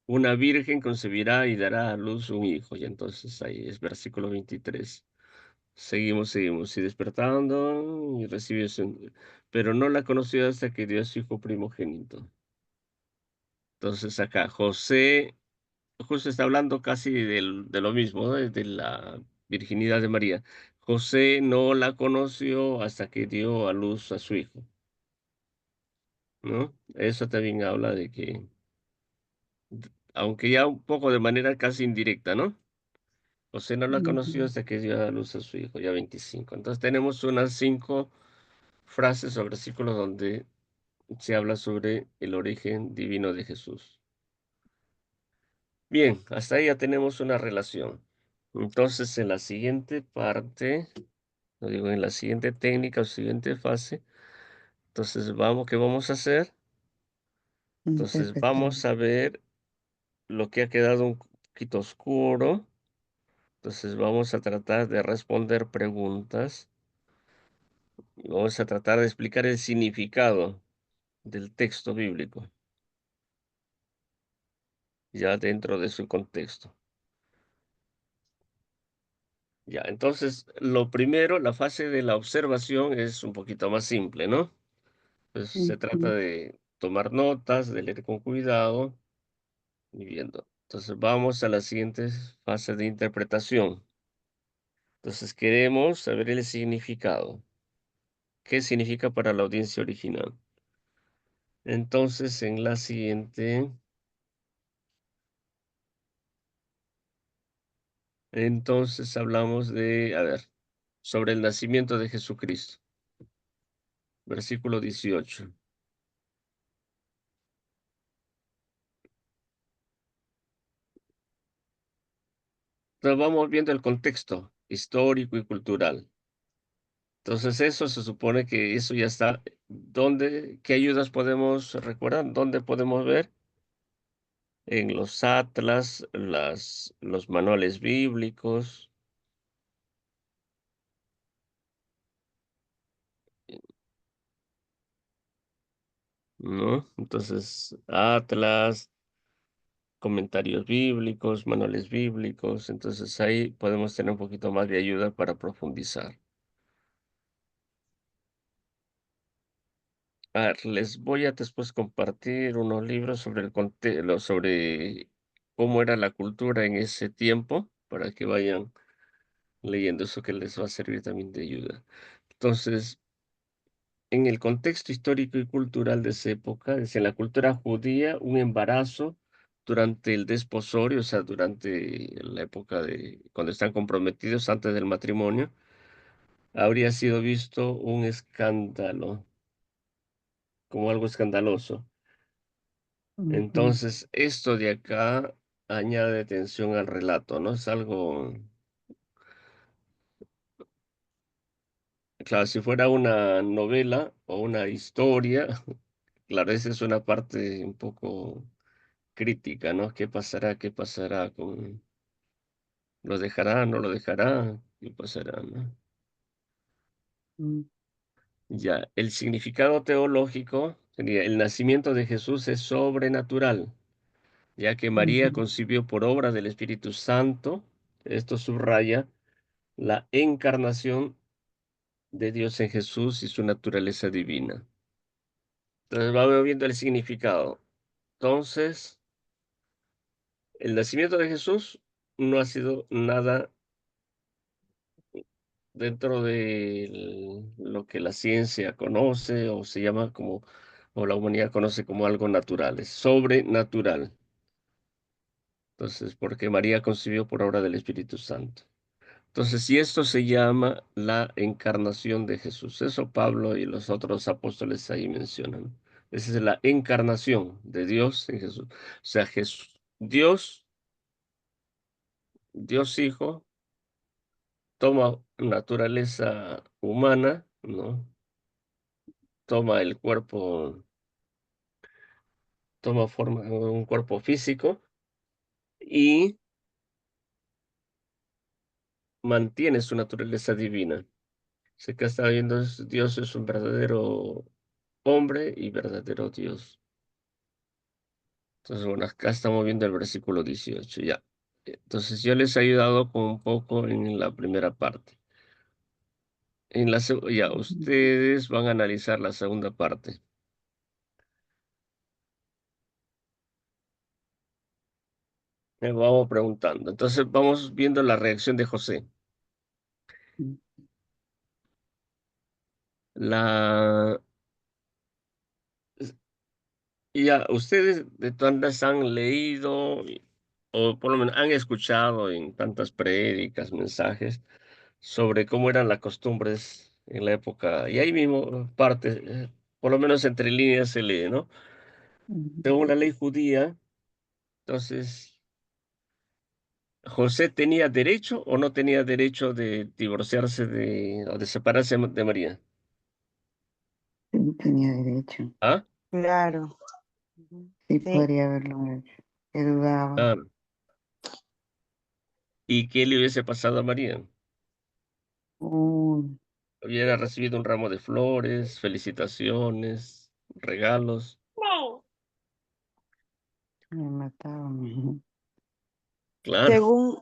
una virgen concebirá y dará a luz un hijo. Y entonces ahí es versículo 23. Seguimos. Y despertando y recibió su... Pero no la conoció hasta que dio a su hijo primogénito. Entonces acá, José, justo está hablando casi de lo mismo, ¿no? De la virginidad de María. José no la conoció hasta que dio a luz a su hijo, ¿no? Eso también habla de que, aunque ya un poco de manera casi indirecta, ¿no? José no la conoció Ujú, hasta que dio a luz a su hijo, ya 25. Entonces tenemos unas 5 frases o versículos donde se habla sobre el origen divino de Jesús. Bien, hasta ahí ya tenemos una relación. Entonces, en la siguiente parte, lo digo, en la siguiente técnica o siguiente fase, entonces vamos, ¿qué vamos a hacer? Entonces interpretar. vamos a ver lo que ha quedado un poquito oscuro. Entonces vamos a tratar de responder preguntas y vamos a tratar de explicar el significado del texto bíblico, ya dentro de su contexto. Ya, entonces, lo primero, la fase de la observación es un poquito más simple, ¿no? Pues se trata Ujú, de tomar notas, de leer con cuidado y viendo. Entonces, vamos a la siguiente fase de interpretación. Entonces, queremos saber el significado. ¿Qué significa para la audiencia original? Entonces, en la siguiente, entonces hablamos de, a ver, sobre el nacimiento de Jesucristo, versículo 18. Entonces vamos viendo el contexto histórico y cultural. Entonces eso se supone que eso ya está. ¿Dónde, qué ayudas podemos recordar? ¿Dónde podemos ver? En los atlas, los manuales bíblicos, ¿no? Entonces, atlas, comentarios bíblicos, manuales bíblicos. Entonces ahí podemos tener un poquito más de ayuda para profundizar. A ver, les voy a después compartir unos libros sobre sobre cómo era la cultura en ese tiempo, para que vayan leyendo eso que les va a servir también de ayuda. Entonces, en el contexto histórico y cultural de esa época, es en la cultura judía, un embarazo durante el desposorio, o sea, durante la época de cuando están comprometidos antes del matrimonio, habría sido visto un escándalo, como algo escandaloso. Ujú, Entonces, esto de acá añade tensión al relato, ¿no? Es algo, claro, si fuera una novela o una historia, claro, esa es una parte un poco crítica, ¿no? ¿Qué pasará? ¿Qué pasará con... ¿Lo dejará? ¿No lo dejará? ¿Qué pasará? ¿No? mm, Ya, el significado teológico sería el nacimiento de Jesús es sobrenatural, ya que María ujú, concibió por obra del Espíritu Santo. Esto subraya la encarnación de Dios en Jesús y su naturaleza divina. Entonces vamos viendo el significado. Entonces, el nacimiento de Jesús no ha sido nada dentro de lo que la ciencia conoce o se llama como, o la humanidad conoce como algo natural, es sobrenatural. Entonces, porque María concibió por obra del Espíritu Santo. Entonces, y esto se llama la encarnación de Jesús. Eso Pablo y los otros apóstoles ahí mencionan. Esa es la encarnación de Dios en Jesús. O sea, Jesús, Dios Hijo, toma naturaleza humana, ¿no? Toma el cuerpo, toma forma, un cuerpo físico y mantiene su naturaleza divina. Se que está viendo, Dios es un verdadero hombre y verdadero Dios. Entonces, bueno, acá estamos viendo el versículo 18, ya. Entonces, yo les he ayudado con un poco en la primera parte. Ya, ujú. ustedes van a analizar la segunda parte. Vamos preguntando. Entonces, vamos viendo la reacción de José. Mm, La, ya, ustedes de todas han leído o por lo menos han escuchado en tantas prédicas, mensajes sobre cómo eran las costumbres en la época, y ahí mismo parte, por lo menos entre líneas se lee, ¿no? ujú. Según la ley judía, entonces, ¿José tenía derecho o no tenía derecho de divorciarse o de separarse de María? Sí, tenía derecho. ¿Ah? Claro. Ujú. Sí, Sí, podría haberlo hecho. Que dudaba. Ah, ¿y qué le hubiese pasado a María? Uy, Hubiera recibido un ramo de flores, felicitaciones, regalos. me mataban. Claro, según,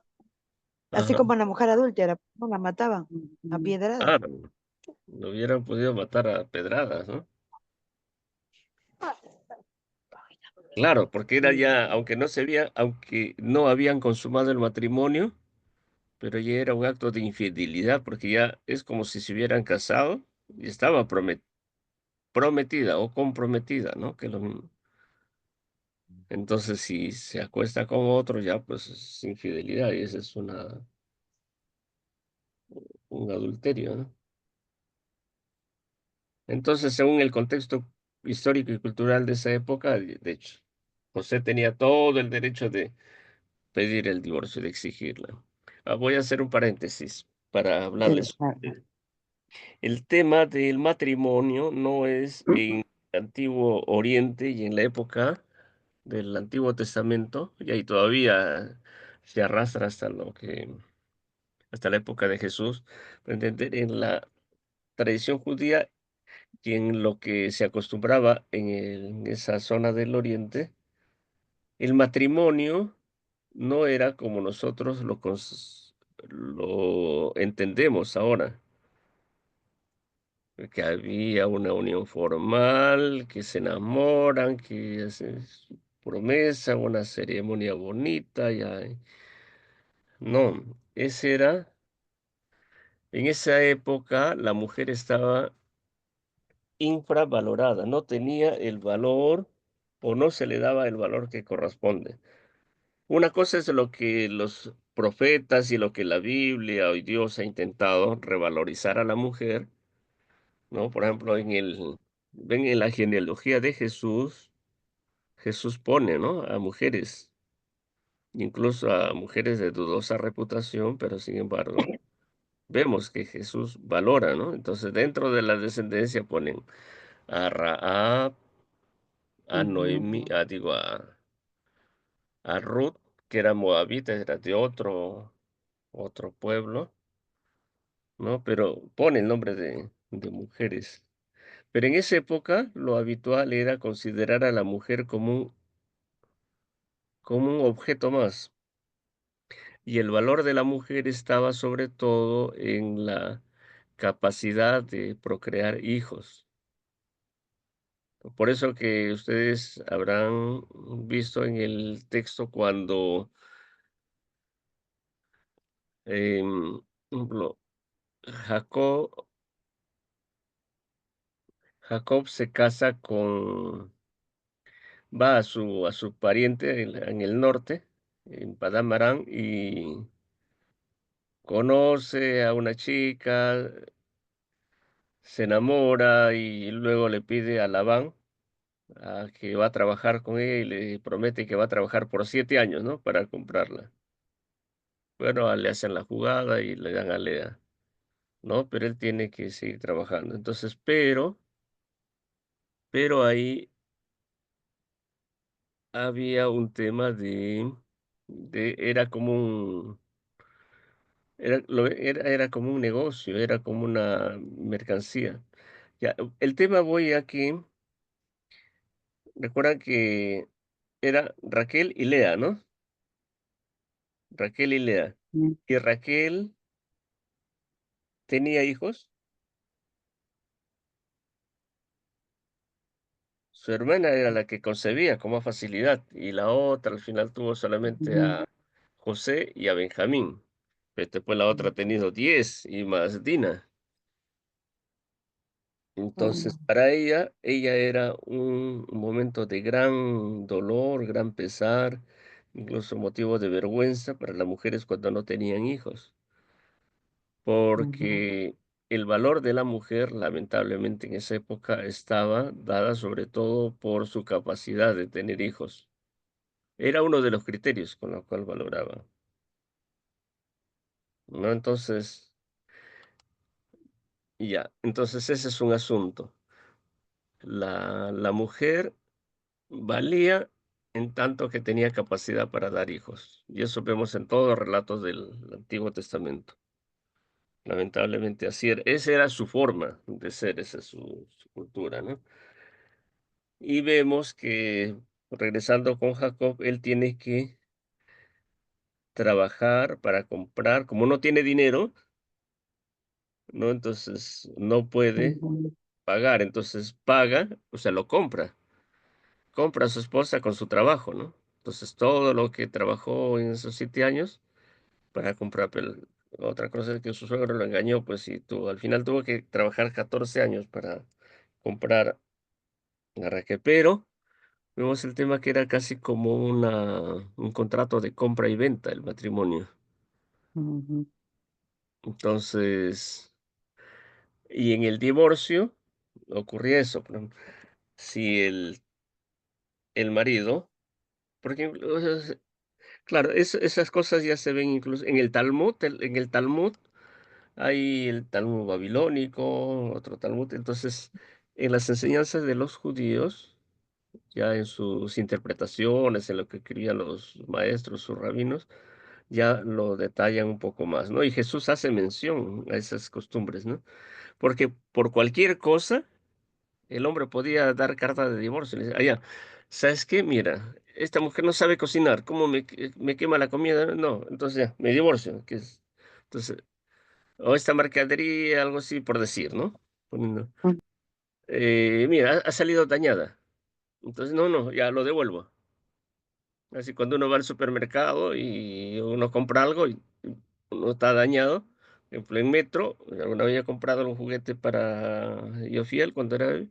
así ajá, como la mujer adúltera, no la mataban a Ujú, piedrada. claro. Lo hubieran podido matar a pedradas, ¿no? Claro, porque era ya, ujú. aunque no se había, aunque no habían consumado el matrimonio, pero ya era un acto de infidelidad, porque ya es como si se hubieran casado y estaba prometido. prometida o comprometida, ¿no? Que es lo mismo. Entonces, si se acuesta con otro, ya pues es infidelidad y ese es un adulterio, ¿no? Entonces, según el contexto histórico y cultural de esa época, de hecho, José tenía todo el derecho de pedir el divorcio, de exigirla. Voy a hacer un paréntesis para de hablarles. dejarla. El tema del matrimonio no es en el Antiguo Oriente y en la época del Antiguo Testamento, y ahí todavía se arrastra hasta la época de Jesús, para entender en la tradición judía y en lo que se acostumbraba en esa zona del Oriente, el matrimonio no era como nosotros lo entendemos ahora, que había una unión formal, que se enamoran, que hacen su promesa, una ceremonia bonita, no, ese era, en esa época la mujer estaba infravalorada, no tenía el valor o no se le daba el valor que corresponde. Una cosa es lo que los profetas y lo que la Biblia y Dios ha intentado revalorizar a la mujer, ¿no? Por ejemplo, ven en la genealogía de Jesús, Jesús pone, ¿no? A mujeres, incluso a mujeres de dudosa reputación, pero sin embargo, vemos que Jesús valora, ¿no? Entonces, dentro de la descendencia ponen a Rahab, a Ujú, Noemí, a Ruth, que era moabita, era de otro pueblo, ¿no? Pero pone el nombre de mujeres. Pero en esa época lo habitual era considerar a la mujer como un objeto más. Y el valor de la mujer estaba sobre todo en la capacidad de procrear hijos. Por eso que ustedes habrán visto en el texto cuando por ejemplo, Jacob, Jacob se casa va a su pariente en el norte, en Padán Aram, y conoce a una chica, se enamora y luego le pide a Labán a que va a trabajar con ella y le promete que va a trabajar por 7 años, ¿no? Para comprarla. Bueno, le hacen la jugada y le dan a Lea, ¿no? Pero él tiene que seguir trabajando. Entonces, pero ahí había un tema era como era como un negocio, era como una mercancía. Ya, el tema voy aquí, recuerdan que era Raquel y Lea, ¿no? Raquel y Lea. ujú, Y Raquel tenía hijos, su hermana era la que concebía con más facilidad, y la otra al final tuvo solamente ujú, a José y a Benjamín. Después la otra ha tenido 10 y más Dina. Entonces, ujú, para ella era un momento de gran dolor, gran pesar, incluso motivo de vergüenza para las mujeres cuando no tenían hijos, ujú, porque el valor de la mujer, lamentablemente en esa época, estaba dada sobre todo por su capacidad de tener hijos. Era uno de los criterios con los cual valoraba, ¿no? Entonces, ya, entonces ese es un asunto. La mujer valía en tanto que tenía capacidad para dar hijos. Y eso vemos en todos los relatos del Antiguo Testamento. Lamentablemente así era. Esa era su forma de ser, esa es su cultura, ¿no? Y vemos que, regresando con Jacob, él tiene que trabajar para comprar, como no tiene dinero, ¿no? Entonces no puede ujú, pagar, entonces paga, o sea, lo compra a su esposa con su trabajo, ¿no? Entonces todo lo que trabajó en esos 7 años para comprar, pero otra cosa es que su suegro lo engañó, pues, y al final tuvo que trabajar 14 años para comprar a Raquel, pero vemos el tema que era casi como un contrato de compra y venta, el matrimonio. Ujú. Entonces, y en el divorcio ocurría eso, por ejemplo, si el marido, porque claro, esas cosas ya se ven incluso en el Talmud, en el Talmud hay el Talmud babilónico, otro Talmud. Entonces, en las enseñanzas de los judíos, ya en sus interpretaciones, en lo que escribían los maestros, sus rabinos, ya lo detallan un poco más, ¿no? Y Jesús hace mención a esas costumbres, ¿no? Porque por cualquier cosa el hombre podía dar carta de divorcio. Le dice: "Ah, ya, ¿sabes qué? Mira, esta mujer no sabe cocinar, ¿cómo me quema la comida? No, entonces ya, me divorcio". Que es, entonces, o esta mercadería, algo así por decir, ¿no? Poniendo, Mm. mira, ha salido dañada. Entonces, no, no, ya lo devuelvo. Así cuando uno va al supermercado y uno compra algo y uno está dañado, por ejemplo, en Metro, alguna vez había comprado un juguete para yo fiel cuando era bebé,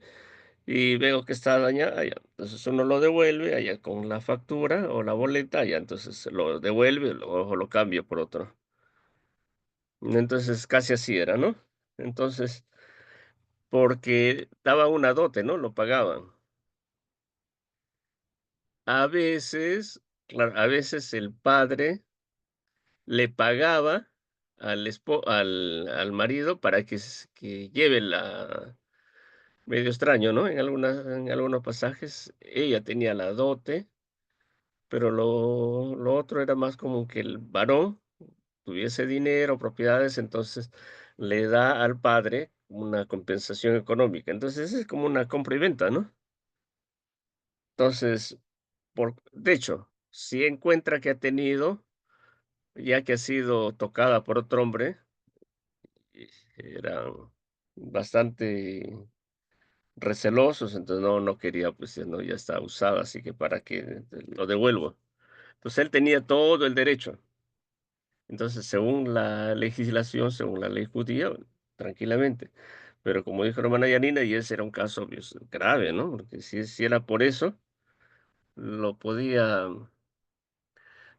y veo que está dañada, ya, entonces uno lo devuelve allá con la factura o la boleta, ya, entonces lo devuelve o lo cambio por otro. Entonces casi así era, ¿no? Entonces, porque daba una dote, ¿no? Lo pagaban. A veces, claro, a veces el padre le pagaba al marido para que lleve la, medio extraño, ¿no? En algunos pasajes ella tenía la dote, pero lo otro era más como que el varón tuviese dinero, propiedades, entonces le da al padre una compensación económica. Entonces es como una compra y venta, ¿no? Entonces, de hecho, si encuentra que ha tenido, ya que ha sido tocada por otro hombre, y eran bastante recelosos, entonces no quería, pues no, ya está usada, así que para qué lo devuelvo. Entonces él tenía todo el derecho. Entonces, según la legislación, según la ley judía, tranquilamente. Pero como dijo hermana Yanina, y ese era un caso pues, grave, ¿no? Porque si era por eso, lo podía,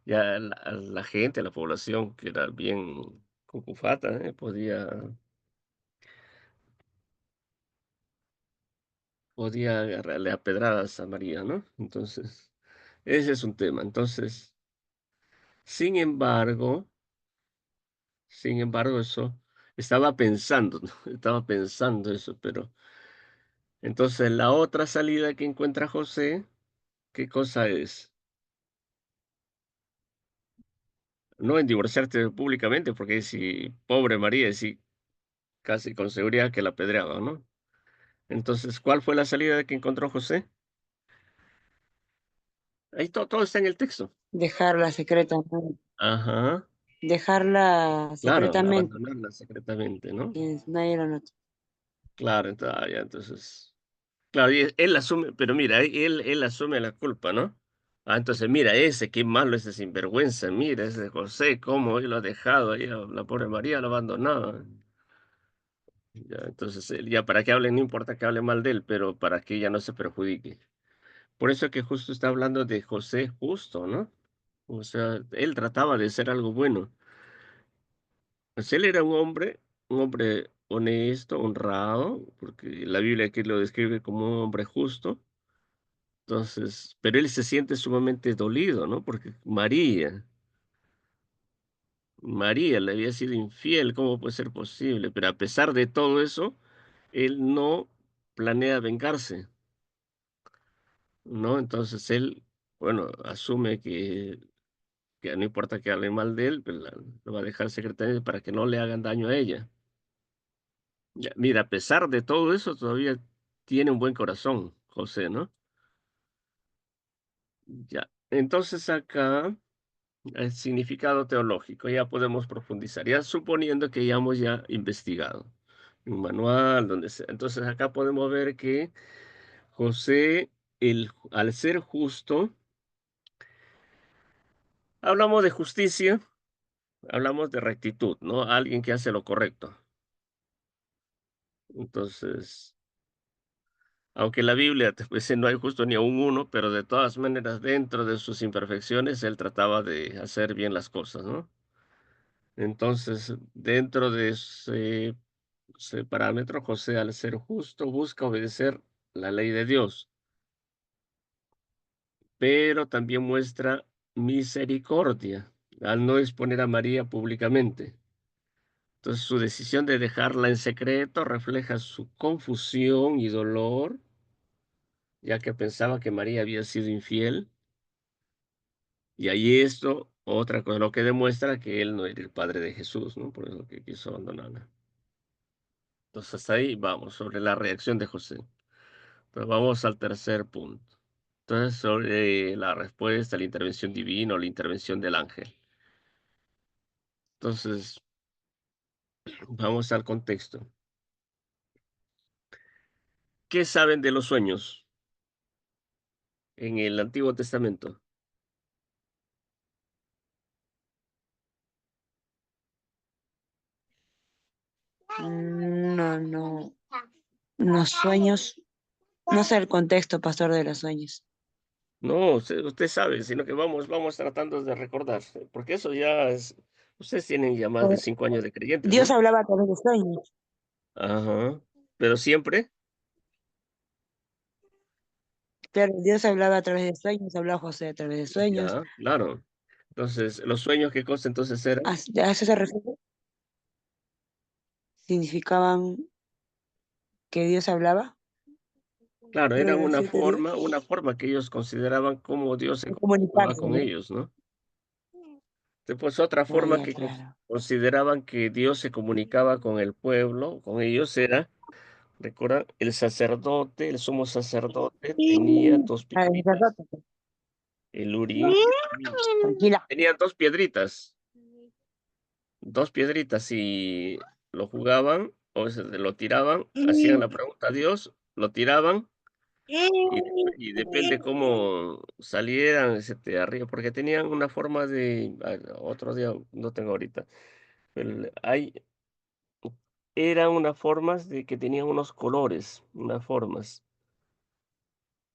ya la gente, la población, que era bien cucufata, podía agarrarle a pedradas a María, ¿no? Entonces, ese es un tema. Entonces, sin embargo, eso estaba pensando, ¿no? Estaba pensando eso, pero entonces la otra salida que encuentra José, ¿qué cosa es? No en divorciarte públicamente, porque si pobre María, sí, casi con seguridad que la apedreaban, ¿no? Entonces, ¿cuál fue la salida que encontró José? Ahí todo está en el texto. Dejarla secretamente. Ajá, Dejarla claro, secretamente. abandonarla secretamente, ¿no? Que nadie lo note. Claro, ya, entonces, claro, y él asume, pero mira, él asume la culpa, ¿no? Ah, entonces, mira, qué malo ese sinvergüenza, mira, ese José, cómo él lo ha dejado ahí, a la pobre María lo ha abandonado. Ya, entonces, él, ya para que hablen, no importa que hable mal de él, pero para que ella no se perjudique. Por eso que justo está hablando de José justo, ¿no? O sea, él trataba de hacer algo bueno. Pues él era un hombre honesto, honrado, porque la Biblia aquí lo describe como un hombre justo. Entonces, pero él se siente sumamente dolido, ¿no? Porque María le había sido infiel, ¿cómo puede ser posible? Pero a pesar de todo eso, él no planea vengarse, ¿no? Entonces él, bueno, asume que no importa que hablen mal de él, pues lo va a dejar secretamente para que no le hagan daño a ella. Ya, mira, a pesar de todo eso, todavía tiene un buen corazón, José, ¿no? Ya, entonces acá el significado teológico, ya podemos profundizar, ya suponiendo que hayamos ya investigado un manual, donde sea. Entonces acá podemos ver que José, al ser justo, hablamos de justicia, hablamos de rectitud, ¿no? Alguien que hace lo correcto. Entonces, Aunque la Biblia te dice no hay justo ni a un uno, pero de todas maneras, dentro de sus imperfecciones, él trataba de hacer bien las cosas, ¿no? Entonces, dentro de ese parámetro, José, al ser justo, busca obedecer la ley de Dios, pero también muestra misericordia al no exponer a María públicamente. Entonces, su decisión de dejarla en secreto refleja su confusión y dolor, ya que pensaba que María había sido infiel. Y ahí esto, otra cosa, lo que demuestra que él no era el padre de Jesús, ¿no? Por eso que quiso abandonarla. Entonces, hasta ahí vamos, sobre la reacción de José. Pero vamos al tercer punto. Entonces, sobre la respuesta, la intervención divina o la intervención del ángel. Entonces, vamos al contexto. ¿Qué saben de los sueños en el Antiguo Testamento? No. Los sueños, no sé el contexto, pastor, de los sueños. No, usted sabe, sino que vamos tratando de recordar, porque eso ya es, ustedes tienen ya más de Pues, 5 años de creyentes, Dios ¿no? hablaba a través de sueños, Ajá. Pero siempre, pero Dios hablaba a través de sueños, hablaba José a través de sueños. ya, claro. Entonces, los sueños, ¿qué cosa entonces eran? ¿A eso se refiere? ¿Significaban que Dios hablaba? Claro, ¿Quiero eran decir que Dios? una forma que ellos consideraban cómo Dios se De comunicaba comunicarse, con ¿no? ellos, ¿no? Después otra Ah, forma ya, que claro. consideraban que Dios se comunicaba con el pueblo, con ellos era, recuerda, el sacerdote, el sumo sacerdote tenía dos Ah, el piedritas, sacerdote, pues. el Urim, Tranquila. tenía dos piedritas y lo jugaban, o sea, lo tiraban, hacían la pregunta a Dios, lo tiraban. Y depende cómo salieran, arriba, porque tenían una forma de otro día, no tengo ahorita, pero eran unas formas de que tenían unos colores, unas formas.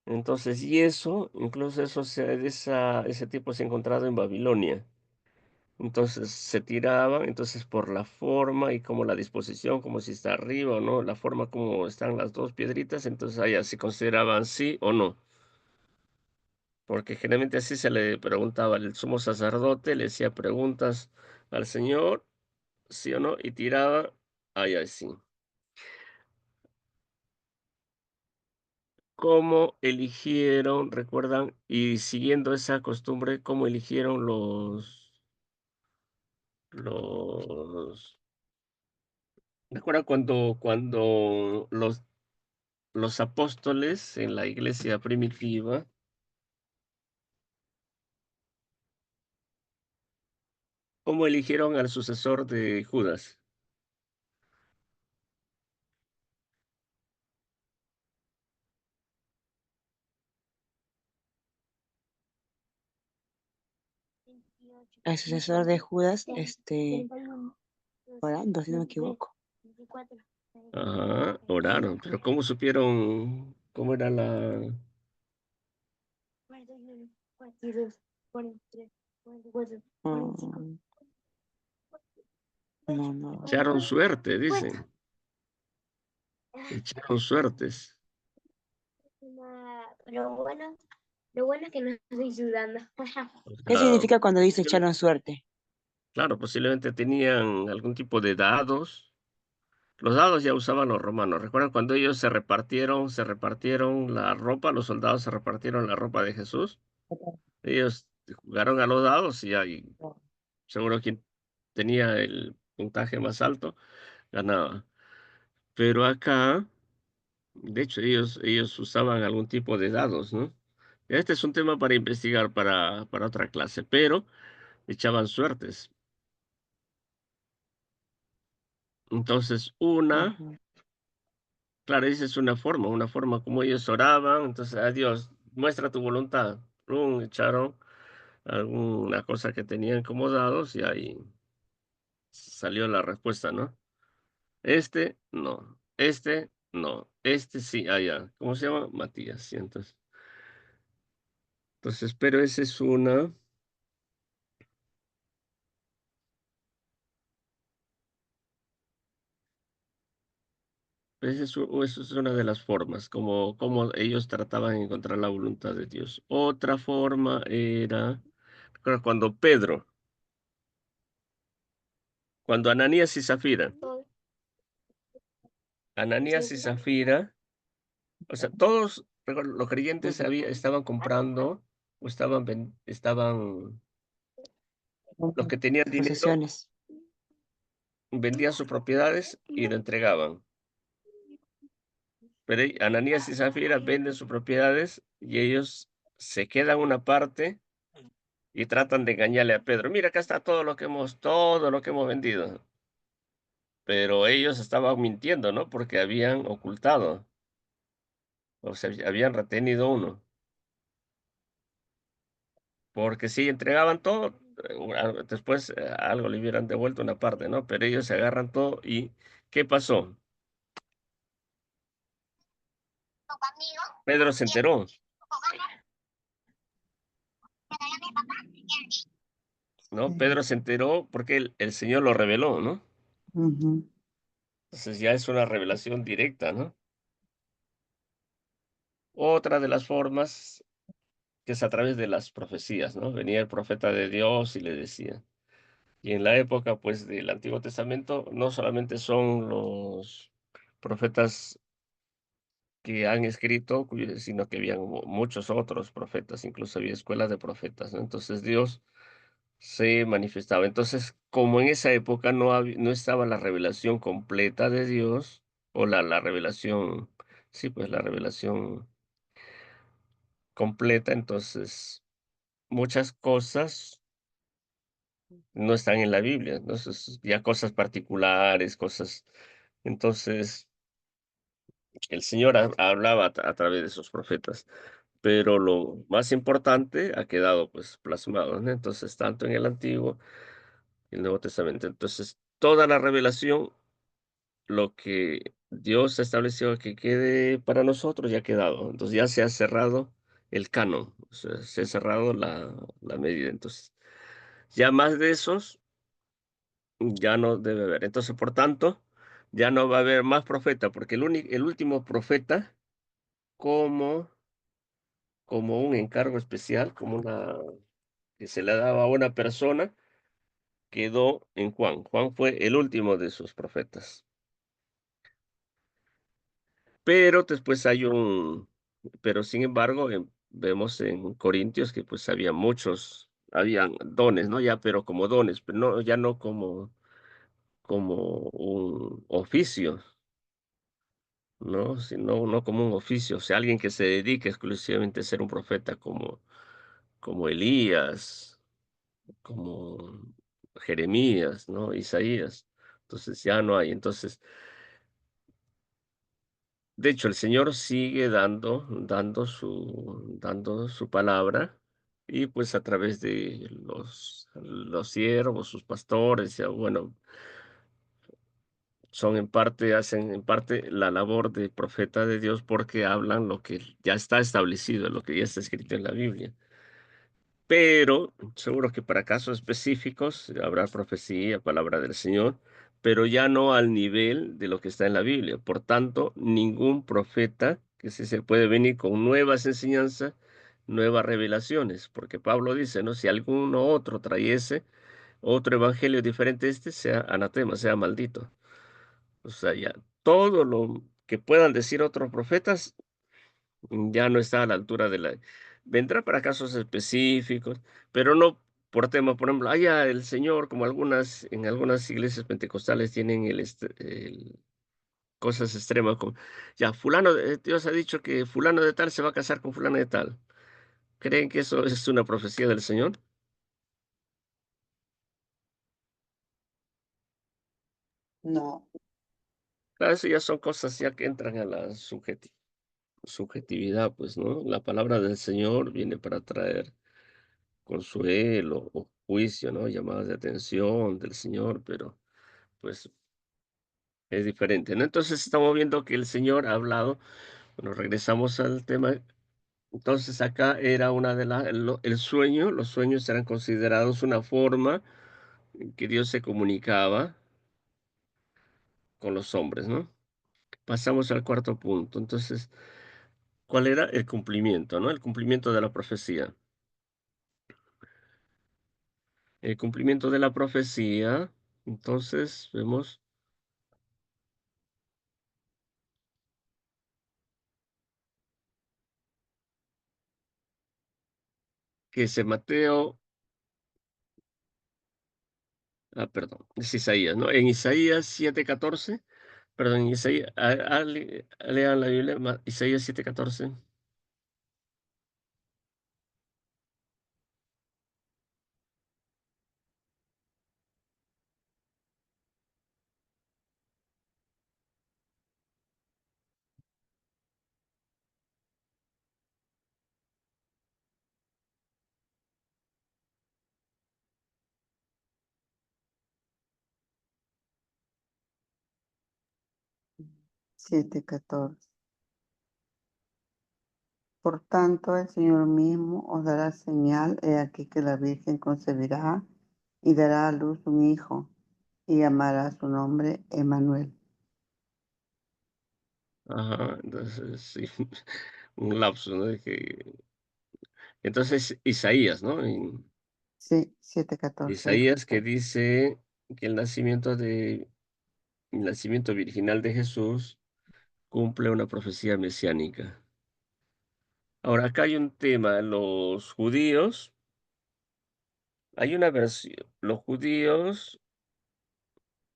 Entonces, y eso, incluso ese tipo se ha encontrado en Babilonia. Entonces, se tiraban, entonces por la forma y como la disposición, como si está arriba o no, la forma como están las dos piedritas, entonces allá se consideraban sí o no. Porque generalmente así se le preguntaba el sumo sacerdote, le hacía preguntas al Señor, sí o no, y tiraba, ay, ay, sí. ¿Cómo eligieron, recuerdan, y siguiendo esa costumbre, cómo eligieron los, recuerda cuando los apóstoles en la iglesia primitiva, cómo eligieron al sucesor de Judas? El sucesor de Judas, orando, si no me equivoco. Ajá, oraron, pero ¿cómo supieron cómo era Mm, no. echaron suerte, dicen, echaron suertes. Lo bueno es que no estoy sudando. O ¿Qué sea, significa cuando dice posiblemente, echaron suerte? claro, posiblemente tenían algún tipo de dados. Los dados ya usaban los romanos. ¿Recuerdan cuando ellos se repartieron la ropa, los soldados se repartieron la ropa de Jesús? Ellos jugaron a los dados y ahí seguro quien tenía el puntaje más alto ganaba. Pero acá, de hecho, ellos usaban algún tipo de dados, ¿no? Este es un tema para investigar para otra clase, pero echaban suertes. Entonces, Ajá. claro, esa es una forma como ellos oraban. Entonces, a Dios, muestra tu voluntad. Echaron alguna cosa que tenían como dados y ahí salió la respuesta, ¿no? No, no, Este sí, ya. ¿Cómo se llama? Matías, sí, entonces, pero esa es una, esa es una de las formas, como ellos trataban de encontrar la voluntad de Dios. Otra forma era, recuerdo cuando Ananías y Zafira, Oh, Ananías sí. y Zafira, o sea, todos recuerdo, los creyentes estaban comprando o estaban, los que tenían dinero Posesiones. vendían sus propiedades y lo entregaban. Pero Ananías y Zafira venden sus propiedades y ellos se quedan una parte y tratan de engañarle a Pedro. Mira, acá está todo lo que hemos vendido. Pero ellos estaban mintiendo, ¿no? Porque habían ocultado, o sea, habían retenido uno. Porque si entregaban todo, después algo le hubieran devuelto una parte, ¿no? Pero ellos se agarran todo y ¿qué pasó? Pedro se enteró, ¿no? Sí. Pedro se enteró porque el Señor lo reveló, ¿no? Ujú. Entonces ya es una revelación directa, ¿no? Otra de las formas que es a través de las profecías, ¿no? Venía el profeta de Dios y le decía. Y en la época, pues, del Antiguo Testamento, no solamente son los profetas que han escrito, sino que habían muchos otros profetas, incluso había escuelas de profetas, ¿no? Entonces Dios se manifestaba. Entonces, como en esa época no estaba la revelación completa de Dios, o la revelación, sí, pues la revelación completa, entonces muchas cosas no están en la Biblia, entonces ya cosas particulares, cosas. Entonces, el Señor hablaba a través de sus profetas, pero lo más importante ha quedado pues plasmado, ¿no? Entonces, tanto en el Antiguo y el Nuevo Testamento. Entonces, toda la revelación, lo que Dios estableció que quede para nosotros, ya ha quedado. Entonces, ya se ha cerrado el canon, o sea, se ha cerrado la medida. Entonces, ya más de esos ya no debe haber. Entonces, por tanto, ya no va a haber más profeta, porque el último profeta, como, como un encargo especial, como una que se le daba a una persona, quedó en Juan. Juan fue el último de sus profetas. Pero después pero sin embargo, vemos en Corintios que pues había muchos, habían dones, ¿no? Ya, pero como dones, pero no, ya no como un oficio, ¿no? Sino no como un oficio, o sea, alguien que se dedique exclusivamente a ser un profeta como Elías, como Jeremías, ¿no? Isaías. Entonces ya no hay. Entonces, de hecho, el Señor sigue dando su palabra y pues a través de los siervos, sus pastores, ya, bueno, hacen en parte la labor de profeta de Dios porque hablan lo que ya está establecido, lo que ya está escrito en la Biblia. Pero seguro que para casos específicos habrá profecía, palabra del Señor, pero ya no al nivel de lo que está en la Biblia. Por tanto, ningún profeta que se puede venir con nuevas enseñanzas, nuevas revelaciones, porque Pablo dice, ¿no? Si alguno otro trayese otro evangelio diferente a este, sea anatema, sea maldito. O sea, ya todo lo que puedan decir otros profetas ya no está a la altura de la. Vendrá para casos específicos, pero no por tema, por ejemplo, ya el Señor, como en algunas iglesias pentecostales tienen cosas extremas, como, ya, Dios ha dicho que fulano de tal se va a casar con fulano de tal. ¿Creen que eso es una profecía del Señor? No. Claro, eso ya son cosas ya que entran a la subjetividad, pues, ¿no? La palabra del Señor viene para traer consuelo o juicio, ¿no? Llamadas de atención del Señor, pero pues es diferente, ¿no? Entonces estamos viendo que el Señor ha hablado, bueno, regresamos al tema. Entonces acá era una de las, el sueño, los sueños eran considerados una forma en que Dios se comunicaba con los hombres, ¿no? Pasamos al cuarto punto. Entonces, ¿cuál era el cumplimiento, no? El cumplimiento de la profecía. El cumplimiento de la profecía, entonces vemos que ese Mateo, perdón, es Isaías, ¿no? En Isaías 7:14, perdón, en Isaías, lean la Biblia, Isaías 7:14. 7:14. Por tanto, el Señor mismo os dará señal, he aquí que la Virgen concebirá y dará a luz un hijo, y llamará su nombre Emmanuel. Ajá, entonces sí, un lapso, ¿no? Entonces Isaías, ¿no? En Sí, 7:14 dijo Isaías que usted. dice que el nacimiento virginal de Jesús cumple una profecía mesiánica. Ahora, acá hay un tema, los judíos, hay una versión, los judíos,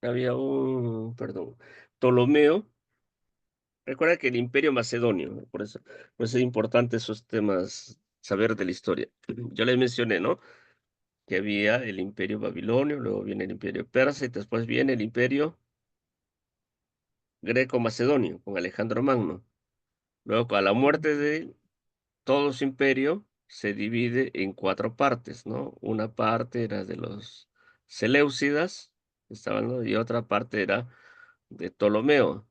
había un, perdón, Ptolomeo, recuerda que el imperio macedonio, ¿no? Por eso es importante esos temas, saber de la historia. Yo les mencioné, ¿no? Que había el imperio babilonio, luego viene el imperio persa y después viene el imperio greco-macedonio con Alejandro Magno. Luego, a la muerte de todo su imperio, se divide en cuatro partes, ¿no? Una parte era de los Seleucidas, estaban, ¿no? Y otra parte era de Ptolomeo,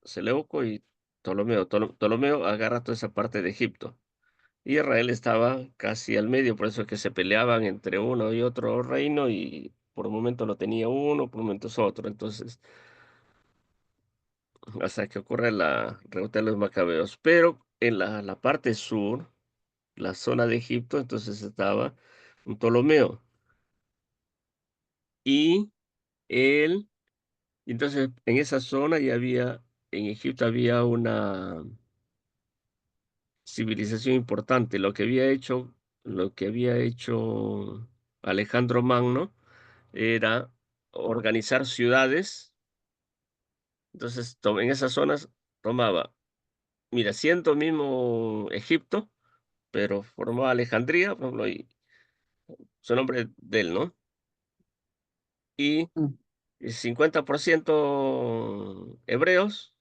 Seleuco y Ptolomeo. Ptolomeo agarra toda esa parte de Egipto. Y Israel estaba casi al medio, por eso es que se peleaban entre uno y otro reino y por un momento lo tenía uno, por un momento es otro. Entonces, hasta que ocurre la revuelta de los macabeos. Pero en la parte sur, la zona de Egipto, entonces estaba un Ptolomeo. Y él, entonces en esa zona ya había, en Egipto había una civilización importante. Lo que había hecho Alejandro Magno era organizar ciudades. Entonces, en esas zonas tomaba, mira, siendo mismo Egipto, pero formaba Alejandría, por ejemplo, y su nombre de él, ¿no? Y Mm, 50% hebreos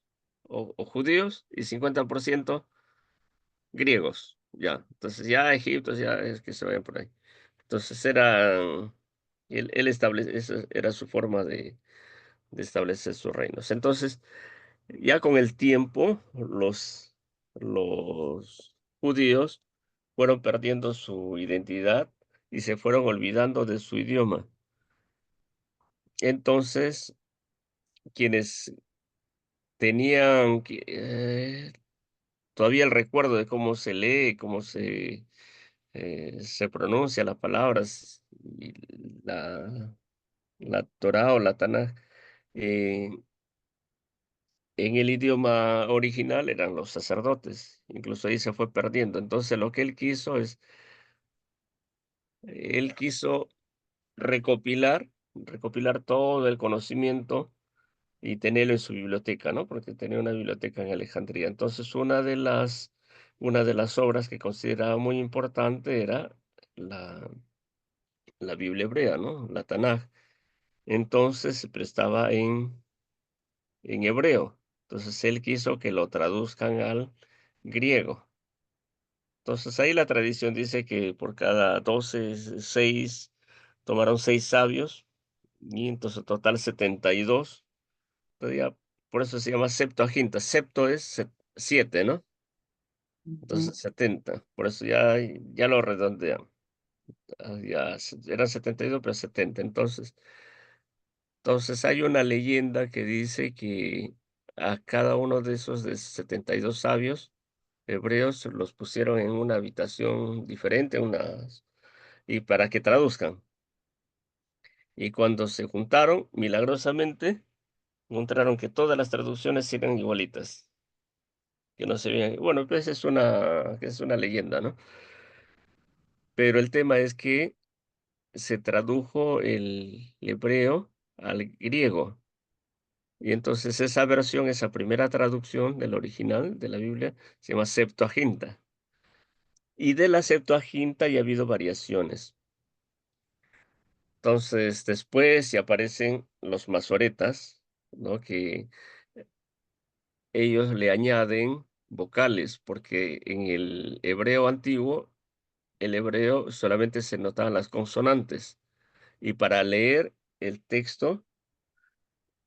o judíos y 50% griegos, ya. Entonces ya Egipto ya es que se vayan por ahí. Entonces él esa era su forma de establecer sus reinos. Entonces, ya con el tiempo, los judíos fueron perdiendo su identidad y se fueron olvidando de su idioma. Entonces, quienes tenían todavía el recuerdo de cómo se lee, cómo se pronuncia las palabras y la Torá o la Tanaj, eh, en el idioma original eran los sacerdotes, incluso ahí se fue perdiendo. Entonces, lo que él quiso recopilar todo el conocimiento y tenerlo en su biblioteca, ¿no? Porque tenía una biblioteca en Alejandría. Entonces, una de las obras que consideraba muy importante era la, la Biblia hebrea, ¿no? La Tanaj. Entonces, se prestaba en hebreo. Entonces, él quiso que lo traduzcan al griego. Entonces, ahí la tradición dice que por cada 12, 6, tomaron 6 sabios, y entonces total 72. todavía, por eso se llama Septuaginta. Septo es 7, ¿no? Ujú. Entonces 70, por eso ya lo redondean. Eran 72, pero 70. Entonces hay una leyenda que dice que a cada uno de esos de 72 sabios hebreos los pusieron en una habitación diferente, y para que traduzcan. Y cuando se juntaron, milagrosamente, encontraron que todas las traducciones eran igualitas, que no se veían. Bueno, pues es una leyenda, ¿no? Pero el tema es que se tradujo el hebreo al griego. Y entonces esa versión, esa primera traducción del original de la Biblia, se llama Septuaginta. Y de la Septuaginta ya ha habido variaciones. Entonces, después ya aparecen los masoretas, ¿no? Que ellos le añaden vocales, porque en el hebreo antiguo, el hebreo solamente se notaban las consonantes. Y para leer el texto,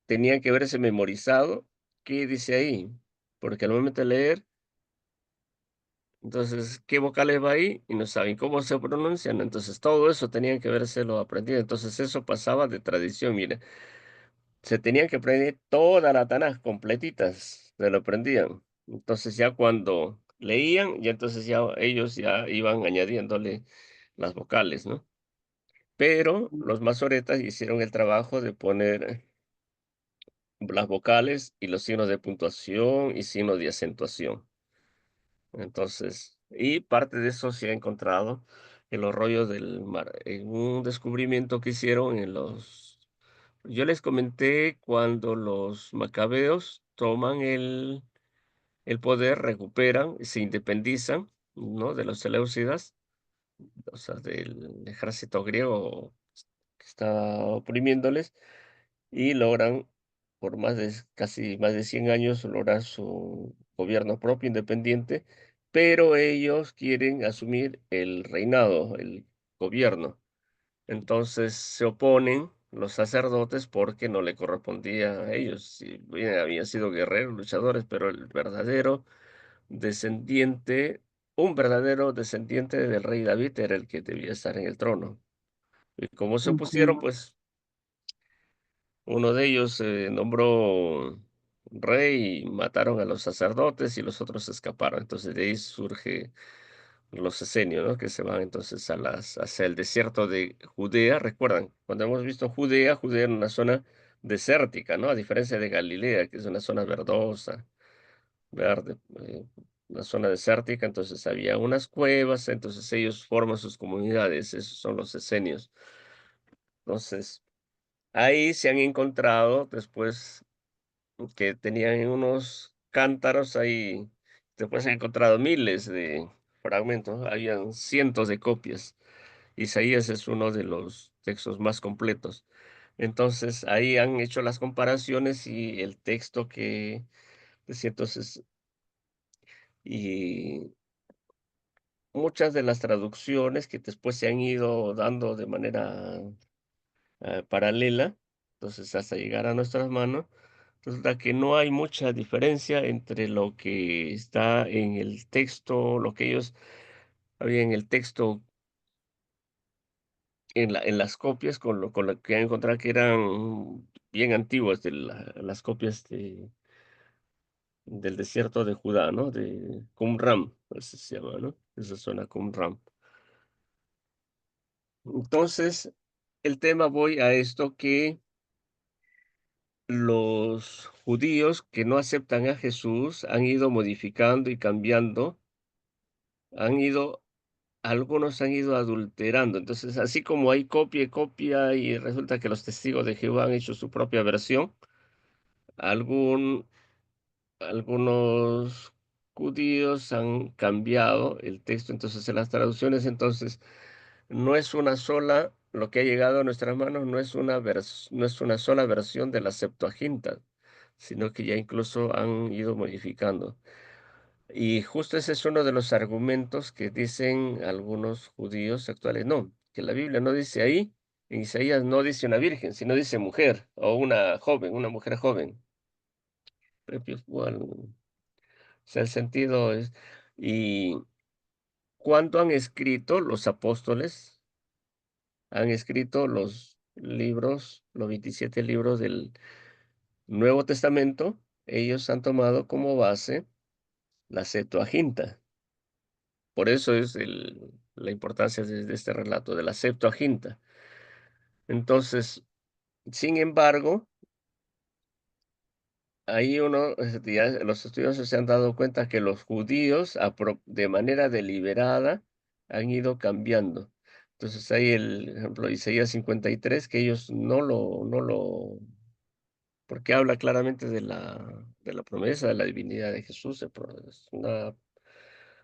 tenían que verse memorizado qué dice ahí, porque al momento de leer, entonces, ¿qué vocales va ahí? Y no saben cómo se pronuncian. Entonces, todo eso tenían que lo aprendido. Entonces, eso pasaba de tradición. Mire, se tenían que aprender toda la Tanaj completitas, se lo aprendían. Entonces, ya cuando leían, ya entonces ya ellos ya iban añadiéndole las vocales, ¿no? Pero los masoretas hicieron el trabajo de poner las vocales y los signos de puntuación y signos de acentuación. Entonces, y parte de eso se ha encontrado en los rollos del mar, en un descubrimiento que hicieron yo les comenté cuando los macabeos toman el poder, recuperan, se independizan, ¿no? De los seleucidas, o sea, del ejército griego que estaba oprimiéndoles, y logran, por casi más de 100 años, lograr su gobierno propio, independiente, pero ellos quieren asumir el reinado, el gobierno. Entonces se oponen los sacerdotes porque no le correspondía a ellos. Si bien habían sido guerreros, luchadores, pero descendiente, un verdadero descendiente del rey David era el que debía estar en el trono. Y como se opusieron, Ujú. pues uno de ellos se nombró rey y mataron a los sacerdotes y los otros escaparon. Entonces de ahí surge los esenios, ¿no? Que se van entonces hacia el desierto de Judea. Recuerdan, cuando hemos visto Judea era una zona desértica, ¿no? A diferencia de Galilea, que es una zona verdosa, verde, una zona desértica. Entonces había unas cuevas, entonces ellos forman sus comunidades, esos son los esenios. Entonces, ahí se han encontrado después que tenían unos cántaros ahí. Después se han encontrado miles de fragmentos, habían cientos de copias. Isaías es uno de los textos más completos. Entonces, ahí han hecho las comparaciones y el texto que decía entonces, y muchas de las traducciones que después se han ido dando de manera paralela, entonces hasta llegar a nuestras manos, resulta que no hay mucha diferencia entre lo que está en el texto, lo que ellos había en el texto, en las copias, con lo que han encontrado que eran bien antiguas de las copias del desierto de Judá, ¿no? De Qumran, así se llama, ¿no? Esa zona Qumran. Entonces, el tema voy a esto que los judíos que no aceptan a Jesús han ido modificando y cambiando, algunos han ido adulterando. Entonces, así como hay copia y copia y resulta que los testigos de Jehová han hecho su propia versión, algún, algunos judíos han cambiado el texto, entonces en las traducciones, entonces no es una sola, lo que ha llegado a nuestras manos no es una sola versión de la Septuaginta, sino que ya incluso han ido modificando. Y justo ese es uno de los argumentos que dicen algunos judíos actuales. No, que la Biblia no dice ahí, en Isaías no dice una virgen, sino dice mujer o una joven, una mujer joven. Bueno, o sea, el sentido es, y cuánto han escrito los apóstoles, han escrito los libros, los 27 libros del Nuevo Testamento, ellos han tomado como base la Septuaginta. Por eso es la importancia de este relato, de la Septuaginta. Entonces, sin embargo, ahí uno, ya los estudiosos se han dado cuenta que los judíos, de manera deliberada, han ido cambiando. Entonces, hay el ejemplo de Isaías 53, que ellos porque habla claramente de la promesa de la divinidad de Jesús, es una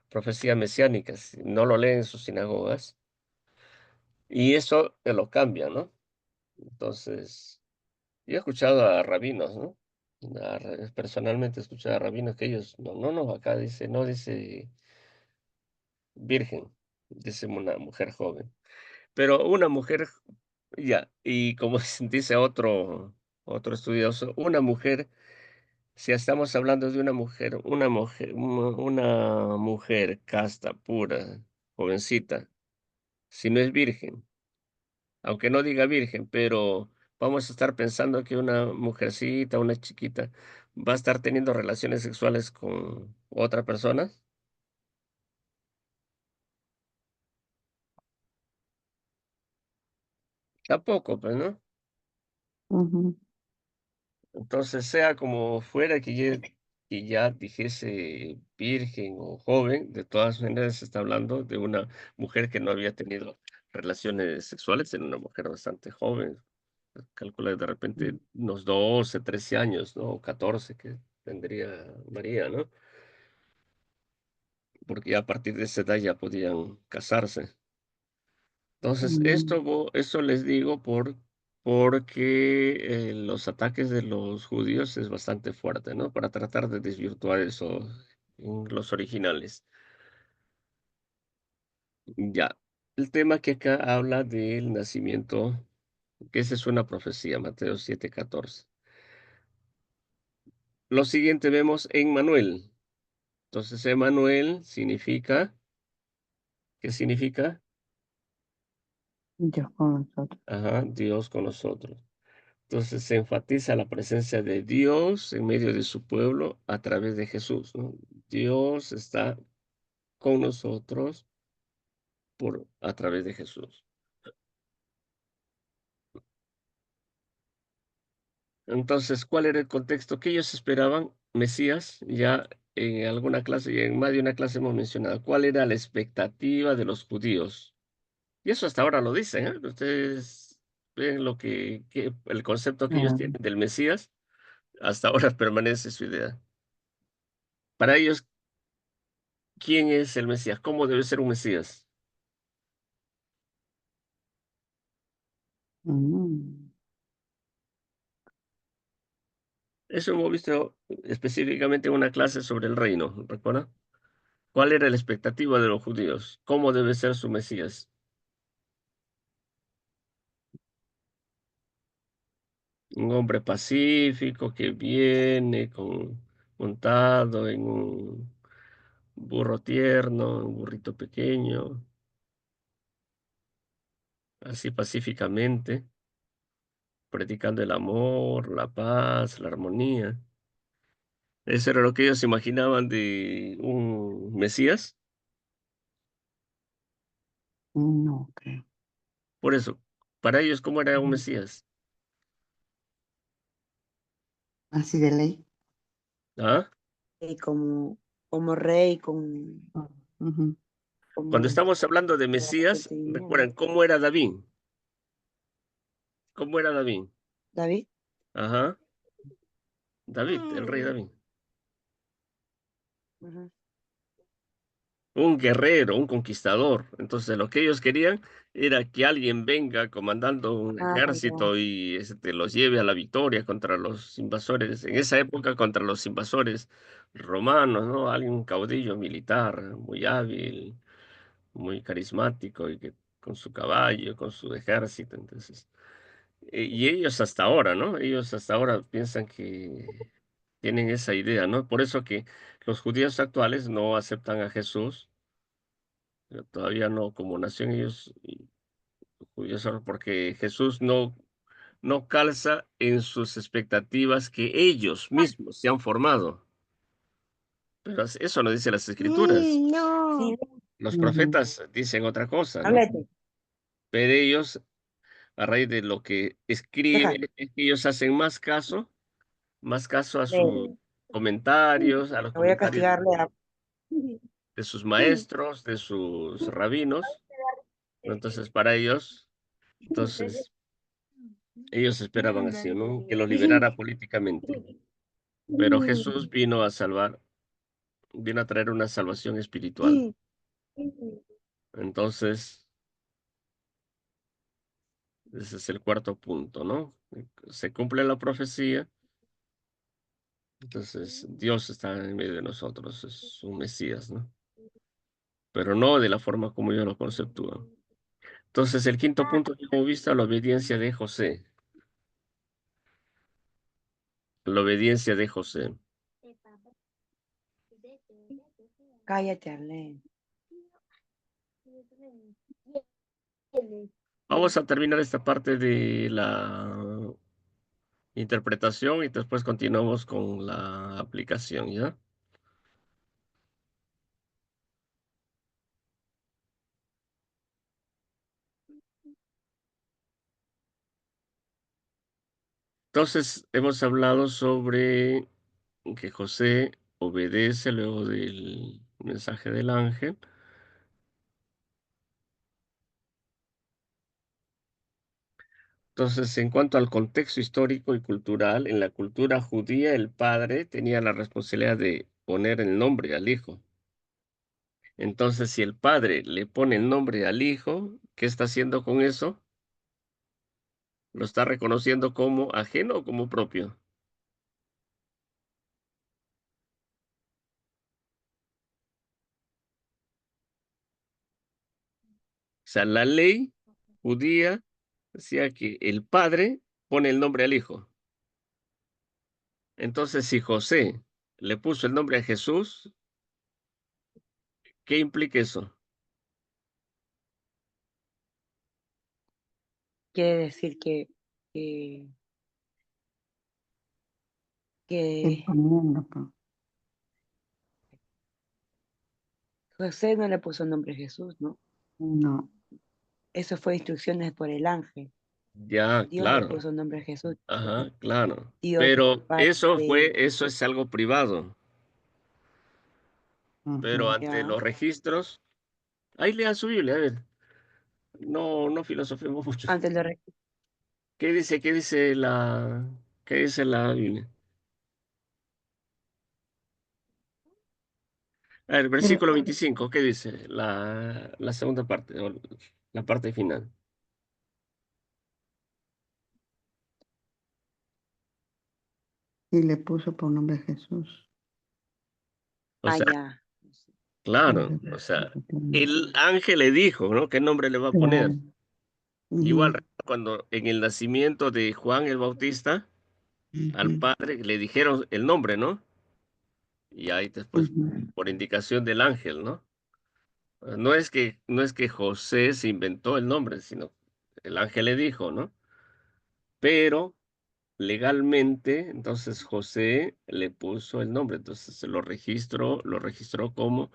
profecía mesiánica, si no lo leen en sus sinagogas, y eso lo cambia, ¿no? Entonces, yo he escuchado a rabinos, ¿no? Personalmente he escuchado a rabinos que ellos, no, acá dice, no dice virgen, dice una mujer joven, pero una mujer, ya, y como dice otro estudioso, una mujer, si estamos hablando de una mujer casta, pura, jovencita, si no es virgen, aunque no diga virgen, pero vamos a estar pensando que una mujercita, una chiquita, va a estar teniendo relaciones sexuales con otra persona. Tampoco, pues, ¿no? Ujú, Entonces, sea como fuera que ya dijese virgen o joven, de todas maneras se está hablando de una mujer que no había tenido relaciones sexuales, en una mujer bastante joven. Calcula de repente unos 12, 13 años, ¿no? O 14 que tendría María, ¿no? Porque ya a partir de esa edad ya podían casarse. Entonces, mm, esto les digo porque los ataques de los judíos es bastante fuerte, ¿no? Para tratar de desvirtuar eso en los originales. Ya, el tema que acá habla del nacimiento, que esa es una profecía, Mateo 7:14. Lo siguiente vemos en Manuel. Entonces, Emanuel significa, ¿qué significa? Dios con nosotros. Ajá, Dios con nosotros. Entonces se enfatiza la presencia de Dios en medio de su pueblo a través de Jesús, ¿no? Dios está con nosotros a través de Jesús. Entonces, ¿cuál era el contexto que ellos esperaban? Mesías, ya en alguna clase y en más de una clase hemos mencionado, ¿cuál era la expectativa de los judíos? Y eso hasta ahora lo dicen, ¿eh? Ustedes ven el concepto que ellos Ah, tienen del Mesías, hasta ahora permanece su idea. Para ellos, ¿quién es el Mesías? ¿Cómo debe ser un Mesías? mm, Eso hemos visto específicamente en una clase sobre el reino, ¿recuerda? ¿Cuál era la expectativa de los judíos? ¿Cómo debe ser su Mesías? Un hombre pacífico que viene montado en un burro tierno, un burrito pequeño, así pacíficamente, predicando el amor, la paz, la armonía. Eso era lo que ellos imaginaban de un Mesías. no creo. Por eso, para ellos, ¿cómo era un Ujú. Mesías? Así de ley. ¿Ah? Y como rey, Ah, ujú, Cuando como estamos hablando de para Mesías, consentimiento. recuerdan cómo era David. ¿Cómo era David? David. Ajá, David, el rey David. Ujú. Un guerrero, un conquistador. Entonces, lo que ellos querían era que alguien venga comandando un Ah, ya. ejército y los lleve a la victoria contra los invasores. En esa época, contra los invasores romanos, ¿no? Alguien caudillo militar, muy hábil, muy carismático y que con su caballo, con su ejército. Entonces, y ellos hasta ahora, ¿no? Ellos hasta ahora piensan que tienen esa idea, ¿no? Por eso que los judíos actuales no aceptan a Jesús, todavía no, como nació en ellos, y judíos solo porque Jesús no calza en sus expectativas que ellos mismos se han formado. Pero eso no dice las escrituras. No. Sí, Los Ujú. profetas dicen otra cosa, ¿no? háblate. Pero ellos, a raíz de lo que Deja. escriben, es que ellos hacen más caso a sus Ve, comentarios, a los te voy a comentarios castigarle a... de sus maestros, de sus rabinos, ¿no? Entonces, para ellos, entonces, ellos esperaban así, ¿no? Que los liberara políticamente. Pero Jesús vino a traer una salvación espiritual. Entonces, ese es el cuarto punto, ¿no? Se cumple la profecía, entonces Dios está en medio de nosotros, es un Mesías, ¿no? Pero no de la forma como ellos lo conceptúan. Entonces, el quinto punto que hemos visto, la obediencia de José. La obediencia de José. Cállate, Arlene. Vamos a terminar esta parte de la interpretación y después continuamos con la aplicación, ¿ya? Entonces, hemos hablado sobre que José obedece luego del mensaje del ángel. Entonces, en cuanto al contexto histórico y cultural, en la cultura judía, el padre tenía la responsabilidad de poner el nombre al hijo. Entonces, si el padre le pone el nombre al hijo, ¿qué está haciendo con eso? ¿Lo está reconociendo como ajeno o como propio? O sea, la ley judía decía que el padre pone el nombre al hijo. Entonces, si José le puso el nombre a Jesús, ¿qué implica eso? Quiere decir que, Y que poniendo, pues. José no le puso el nombre Jesús, ¿no? No. Eso fue instrucciones por el ángel. Ya, Dios le claro. puso el nombre Jesús. Ajá, claro. Dios es Pero padre de él. eso es algo privado. Pero Ujú. ante Ya. los registros, ahí lean su Biblia, a ver. No filosofemos mucho. Antes lo re- ¿Qué dice? ¿Qué dice la Biblia? A ver, Y le, versículo 25, ¿qué dice? La segunda parte, o la parte final. y le puso por nombre Jesús. O Ah, sea, ya. claro, Ujú. o sea, el ángel le dijo, ¿no? ¿Qué nombre le va a poner? Claro. Igual Ujú. cuando en el nacimiento de Juan el Bautista, al Ujú. padre le dijeron el nombre, ¿no? Y ahí después, Ujú. por indicación del ángel, ¿no? No es que José se inventó el nombre, sino el ángel le dijo, ¿no? Pero legalmente, entonces José le puso el nombre, entonces se lo registró como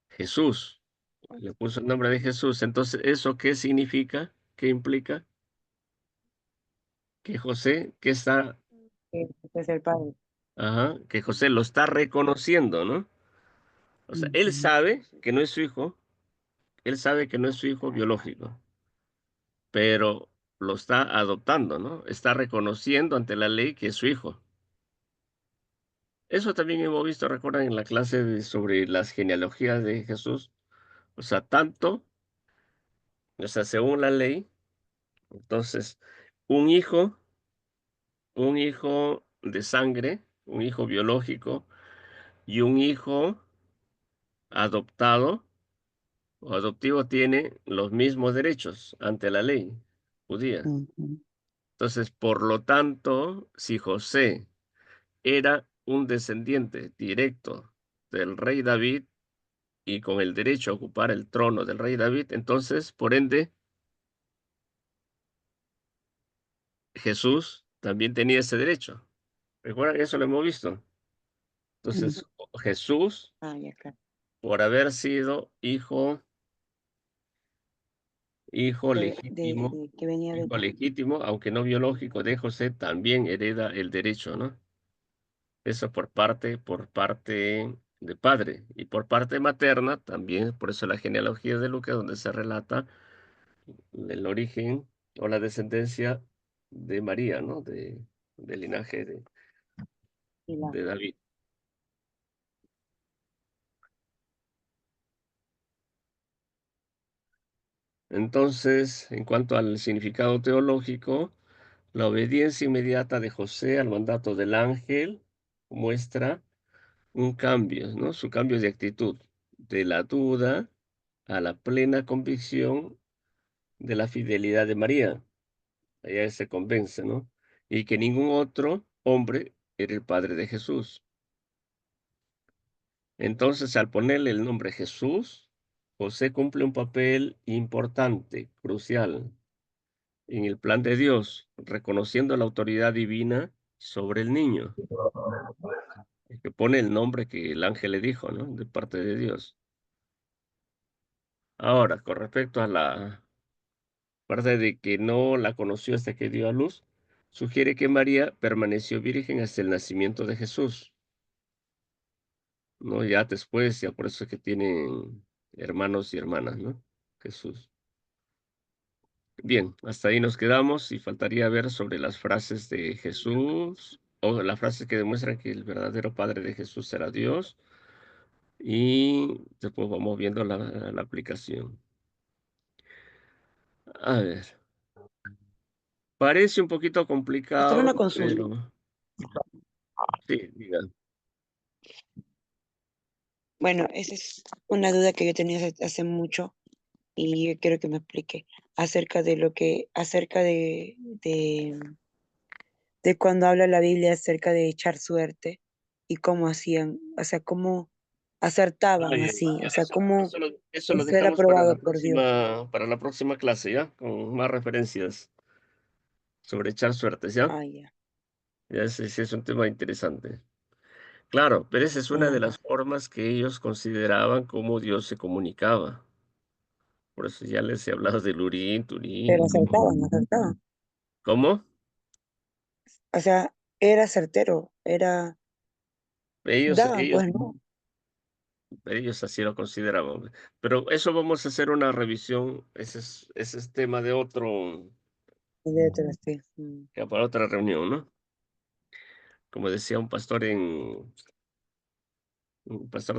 Jesús, le puso el nombre de Jesús. Entonces, ¿eso qué significa? ¿Qué implica? Que José, que está, Que es el padre. ajá, que José lo está reconociendo, ¿no? O sea, él Ujú. sabe que no es su hijo, él sabe que no es su hijo biológico, pero lo está adoptando, ¿no? Está reconociendo ante la ley que es su hijo. Eso también hemos visto, recuerdan, en la clase sobre las genealogías de Jesús. O sea, según la ley, entonces, un hijo, un hijo de sangre, un hijo biológico y un hijo adoptado o adoptivo tiene los mismos derechos ante la ley judía. Ujú. Entonces, por lo tanto, si José era un descendiente directo del rey David y con el derecho a ocupar el trono del rey David, entonces, por ende, Jesús también tenía ese derecho. ¿Recuerdan? Eso lo hemos visto. Mm. Entonces, Jesús, Ah, ya, claro. por haber sido hijo legítimo, Que venía de... hijo legítimo, aunque no biológico de José, también hereda el derecho, ¿no? Eso por parte de padre y por parte materna también, por eso la genealogía de Lucas, donde se relata el origen o la descendencia de María, ¿no? Del linaje y la- de David. Entonces, en cuanto al significado teológico, la obediencia inmediata de José al mandato del ángel muestra un cambio, ¿no? Su cambio de actitud, de la duda a la plena convicción de la fidelidad de María. Ella se convence, ¿no? Y que ningún otro hombre era el padre de Jesús. Entonces, al ponerle el nombre Jesús, José cumple un papel importante, crucial, en el plan de Dios, reconociendo la autoridad divina sobre el niño, el que pone el nombre que el ángel le dijo, ¿no? De parte de Dios. Ahora, con respecto a la parte de que no la conoció hasta que dio a luz, sugiere que María permaneció virgen hasta el nacimiento de Jesús, ¿no? Ya después, ya por eso es que tienen hermanos y hermanas, ¿no? Jesús. Bien, hasta ahí nos quedamos y faltaría ver sobre las frases de Jesús o las frases que demuestran que el verdadero padre de Jesús era Dios y después vamos viendo la aplicación. A ver, parece un poquito Pastor, complicado, una consulta. pero sí, diga. Bueno, esa es una duda que yo tenía hace mucho y yo quiero que me explique acerca de de cuando habla la Biblia acerca de echar suerte y cómo hacían, o sea, cómo acertaban Ay, así, o sea, eso, cómo eso lo eso era dejamos aprobado por Dios. para la próxima clase, ¿ya? Con más referencias sobre echar suertes, ¿ya? Ah, ya, Ya ese sí es un tema interesante. Claro, pero esa es una de ya. las formas que ellos consideraban cómo Dios se comunicaba. Por eso ya les he hablado del Urín, Turín Pero y todo. acertaban, acertaban. ¿Cómo? O sea, era certero, era, Ellos, daban, ellos, pues, ¿no? ellos así lo consideraban. Pero eso vamos a hacer una revisión. Ese es tema de otro, De otros, sí. Mm. ya para otra reunión, ¿no? Como decía un pastor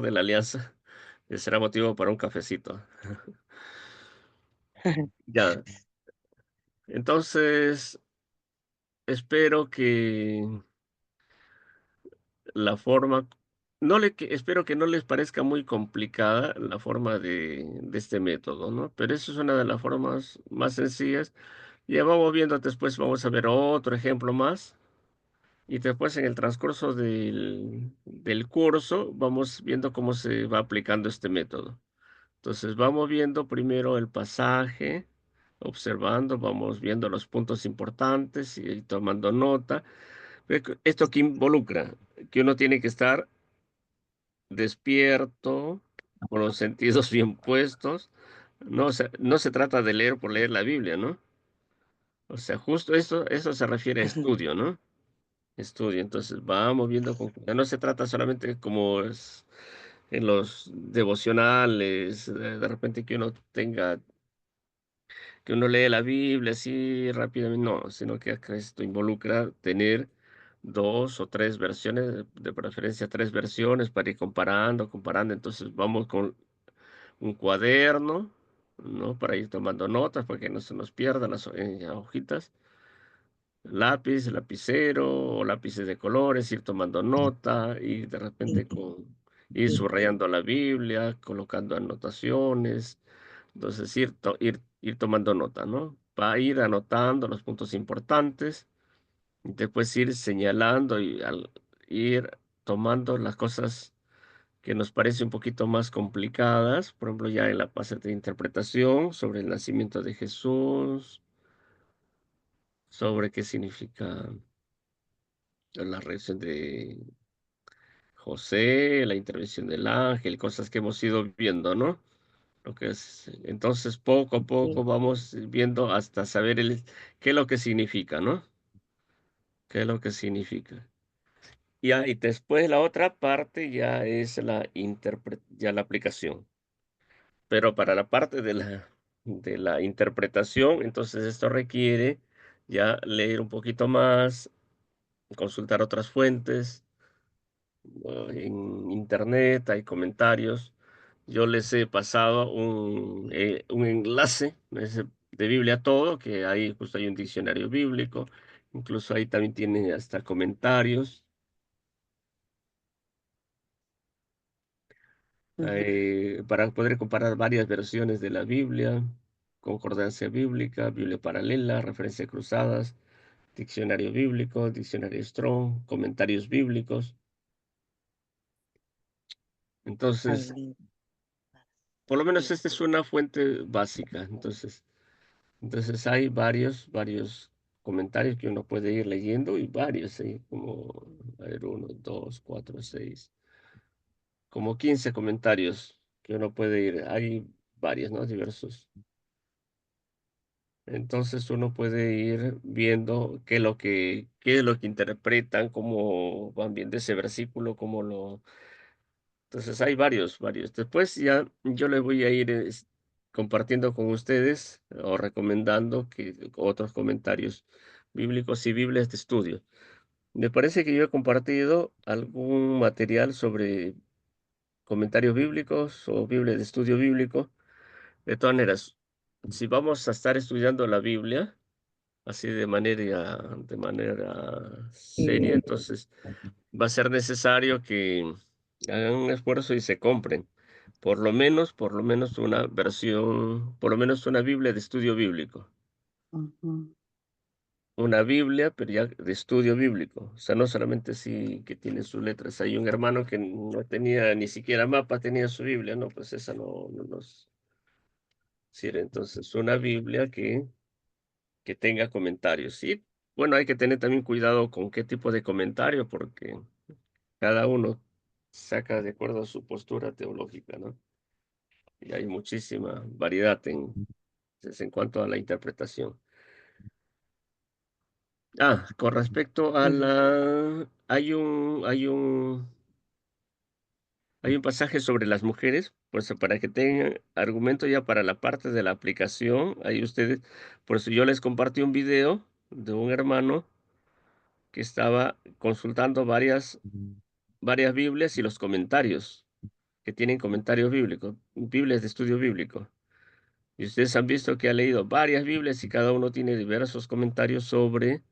de la Alianza, que será motivo para un cafecito. Ya, entonces espero que la forma, espero que no les parezca muy complicada la forma de este método, ¿no? Pero eso es una de las formas más sencillas. Ya vamos viendo después, vamos a ver otro ejemplo más. Y después en el transcurso del curso vamos viendo cómo se va aplicando este método. Entonces vamos viendo primero el pasaje, observando, vamos viendo los puntos importantes y tomando nota. Esto que involucra, que uno tiene que estar despierto, con los sentidos bien puestos. No, no se trata de leer por leer la Biblia, ¿no? O sea, justo eso se refiere a estudio, ¿no? Estudio. Entonces vamos viendo con cuidado. No se trata solamente como es en los devocionales, de repente que uno lee la Biblia así rápidamente, no, sino que acá esto involucra tener dos o tres versiones, de preferencia tres versiones para ir comparando. Entonces vamos con un cuaderno, ¿no? Para ir tomando notas, para que no se nos pierdan las hojitas, lápiz, lapicero o lápices de colores, ir tomando nota y de repente ir subrayando la Biblia, colocando anotaciones. Entonces, ir tomando nota, ¿no? Va a ir anotando los puntos importantes, y después ir señalando ir tomando las cosas que nos parece un poquito más complicadas, por ejemplo, ya en la parte de interpretación sobre el nacimiento de Jesús, sobre qué significa la reacción de José, la intervención del ángel, cosas que hemos ido viendo, ¿no? Lo que es, entonces, poco a Sí, poco vamos viendo hasta saber qué es lo que significa, ¿no? ¿Qué es lo que significa? Ya, y después la otra parte ya es ya la aplicación. Pero para la parte de la interpretación, entonces esto requiere ya leer un poquito más, consultar otras fuentes, en internet hay comentarios. Yo les he pasado un enlace de Biblia Todo, que ahí justo hay un diccionario bíblico, incluso ahí también tiene hasta comentarios. ujú, Para poder comparar varias versiones de la Biblia, concordancia bíblica, Biblia paralela, referencias cruzadas, diccionario bíblico, diccionario Strong, comentarios bíblicos. ay, Entonces, lindo, por lo menos sí, esta es una fuente básica. Entonces hay varios comentarios que uno puede ir leyendo y varios, como, a ver, uno, dos, cuatro, seis, como 15 comentarios que uno puede ir. Hay varios, ¿no? Diversos. Entonces uno puede ir viendo qué es lo que interpretan, cómo van viendo ese versículo, Entonces hay varios. Después ya yo le voy a ir compartiendo con ustedes o recomendando otros comentarios bíblicos y Biblias de estudio. Me parece que yo he compartido algún material sobre comentarios bíblicos o Biblia de estudio bíblico. De todas maneras, si vamos a estar estudiando la Biblia, así de manera seria, entonces va a ser necesario que hagan un esfuerzo y se compren por lo menos una versión, por lo menos una Biblia de estudio bíblico, Ujú, una Biblia, pero ya de estudio bíblico, o sea, no solamente sí que tiene sus letras. Hay un hermano que no tenía ni siquiera mapa, tenía su Biblia, no, pues esa no nos sirve. Entonces, una Biblia que tenga comentarios. Sí, bueno, hay que tener también cuidado con qué tipo de comentario, porque cada uno saca de acuerdo a su postura teológica, ¿no? Y hay muchísima variedad en cuanto a la interpretación. Con respecto a ujú, hay un pasaje sobre las mujeres, pues para que tengan argumento ya para la parte de la aplicación, ahí ustedes, por eso yo les compartí un video de un hermano que estaba consultando varias Biblias y los comentarios, que tienen comentarios bíblicos, Biblias de estudio bíblico. Y ustedes han visto que ha leído varias Biblias y cada uno tiene diversos comentarios sobre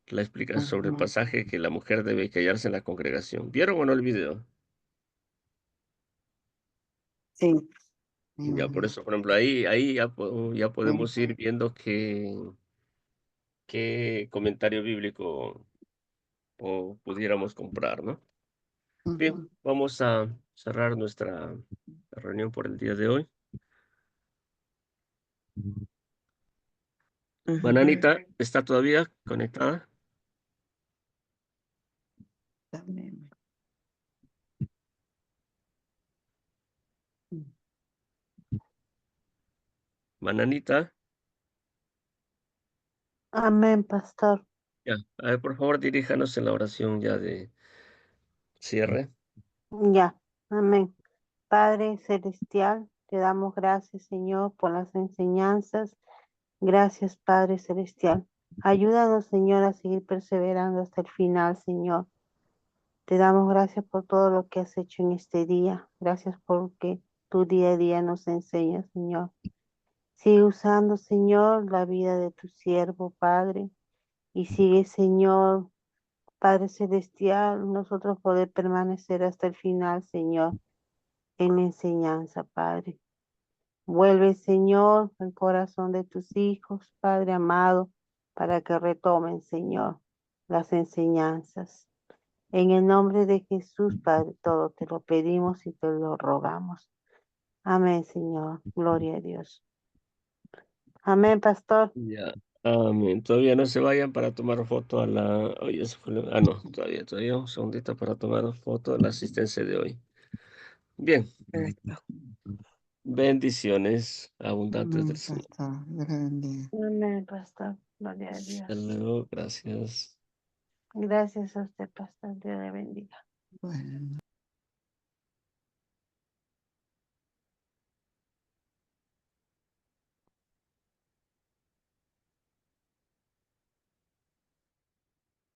la explicación sobre el ujú. pasaje que la mujer debe callarse en la congregación. ¿Vieron o no el video? Sí, Ya, por sí, eso, por ejemplo, ahí ya sí. podemos ir viendo qué comentario bíblico o pudiéramos comprar, ¿no? Bien, Ujú. vamos a cerrar nuestra reunión por el día de hoy. ujú. Bananita, ¿está todavía conectada? También. Bananita, Amén, pastor. ya. A ver, por favor, diríjanos en la oración ya de cierre. Ya, amén. Padre celestial, te damos gracias, Señor, por las enseñanzas. Gracias, Padre celestial. Ayúdanos, Señor, a seguir perseverando hasta el final, Señor. Te damos gracias por todo lo que has hecho en este día. Gracias porque tu día a día nos enseña, Señor. Sigue usando, Señor, la vida de tu siervo, Padre. Y sigue, Señor, Padre celestial, nosotros poder permanecer hasta el final, Señor, en la enseñanza, Padre. Vuelve, Señor, el corazón de tus hijos, Padre amado, para que retomen, Señor, las enseñanzas. En el nombre de Jesús, Padre, todo te lo pedimos y te lo rogamos. Amén, Señor. Gloria a Dios. Amén, pastor. Ya. Amén. Todavía no se vayan para tomar foto a la... Oye, no, todavía un segundito para tomar foto de la asistencia de hoy. Bien. Perfecto. Bendiciones abundantes del Señor. Pastor, Dios le bendiga. Amén, pastor. Gloria a Hasta Dios. luego. Gracias. Gracias a usted, pastor. Dios le bendiga. Bueno.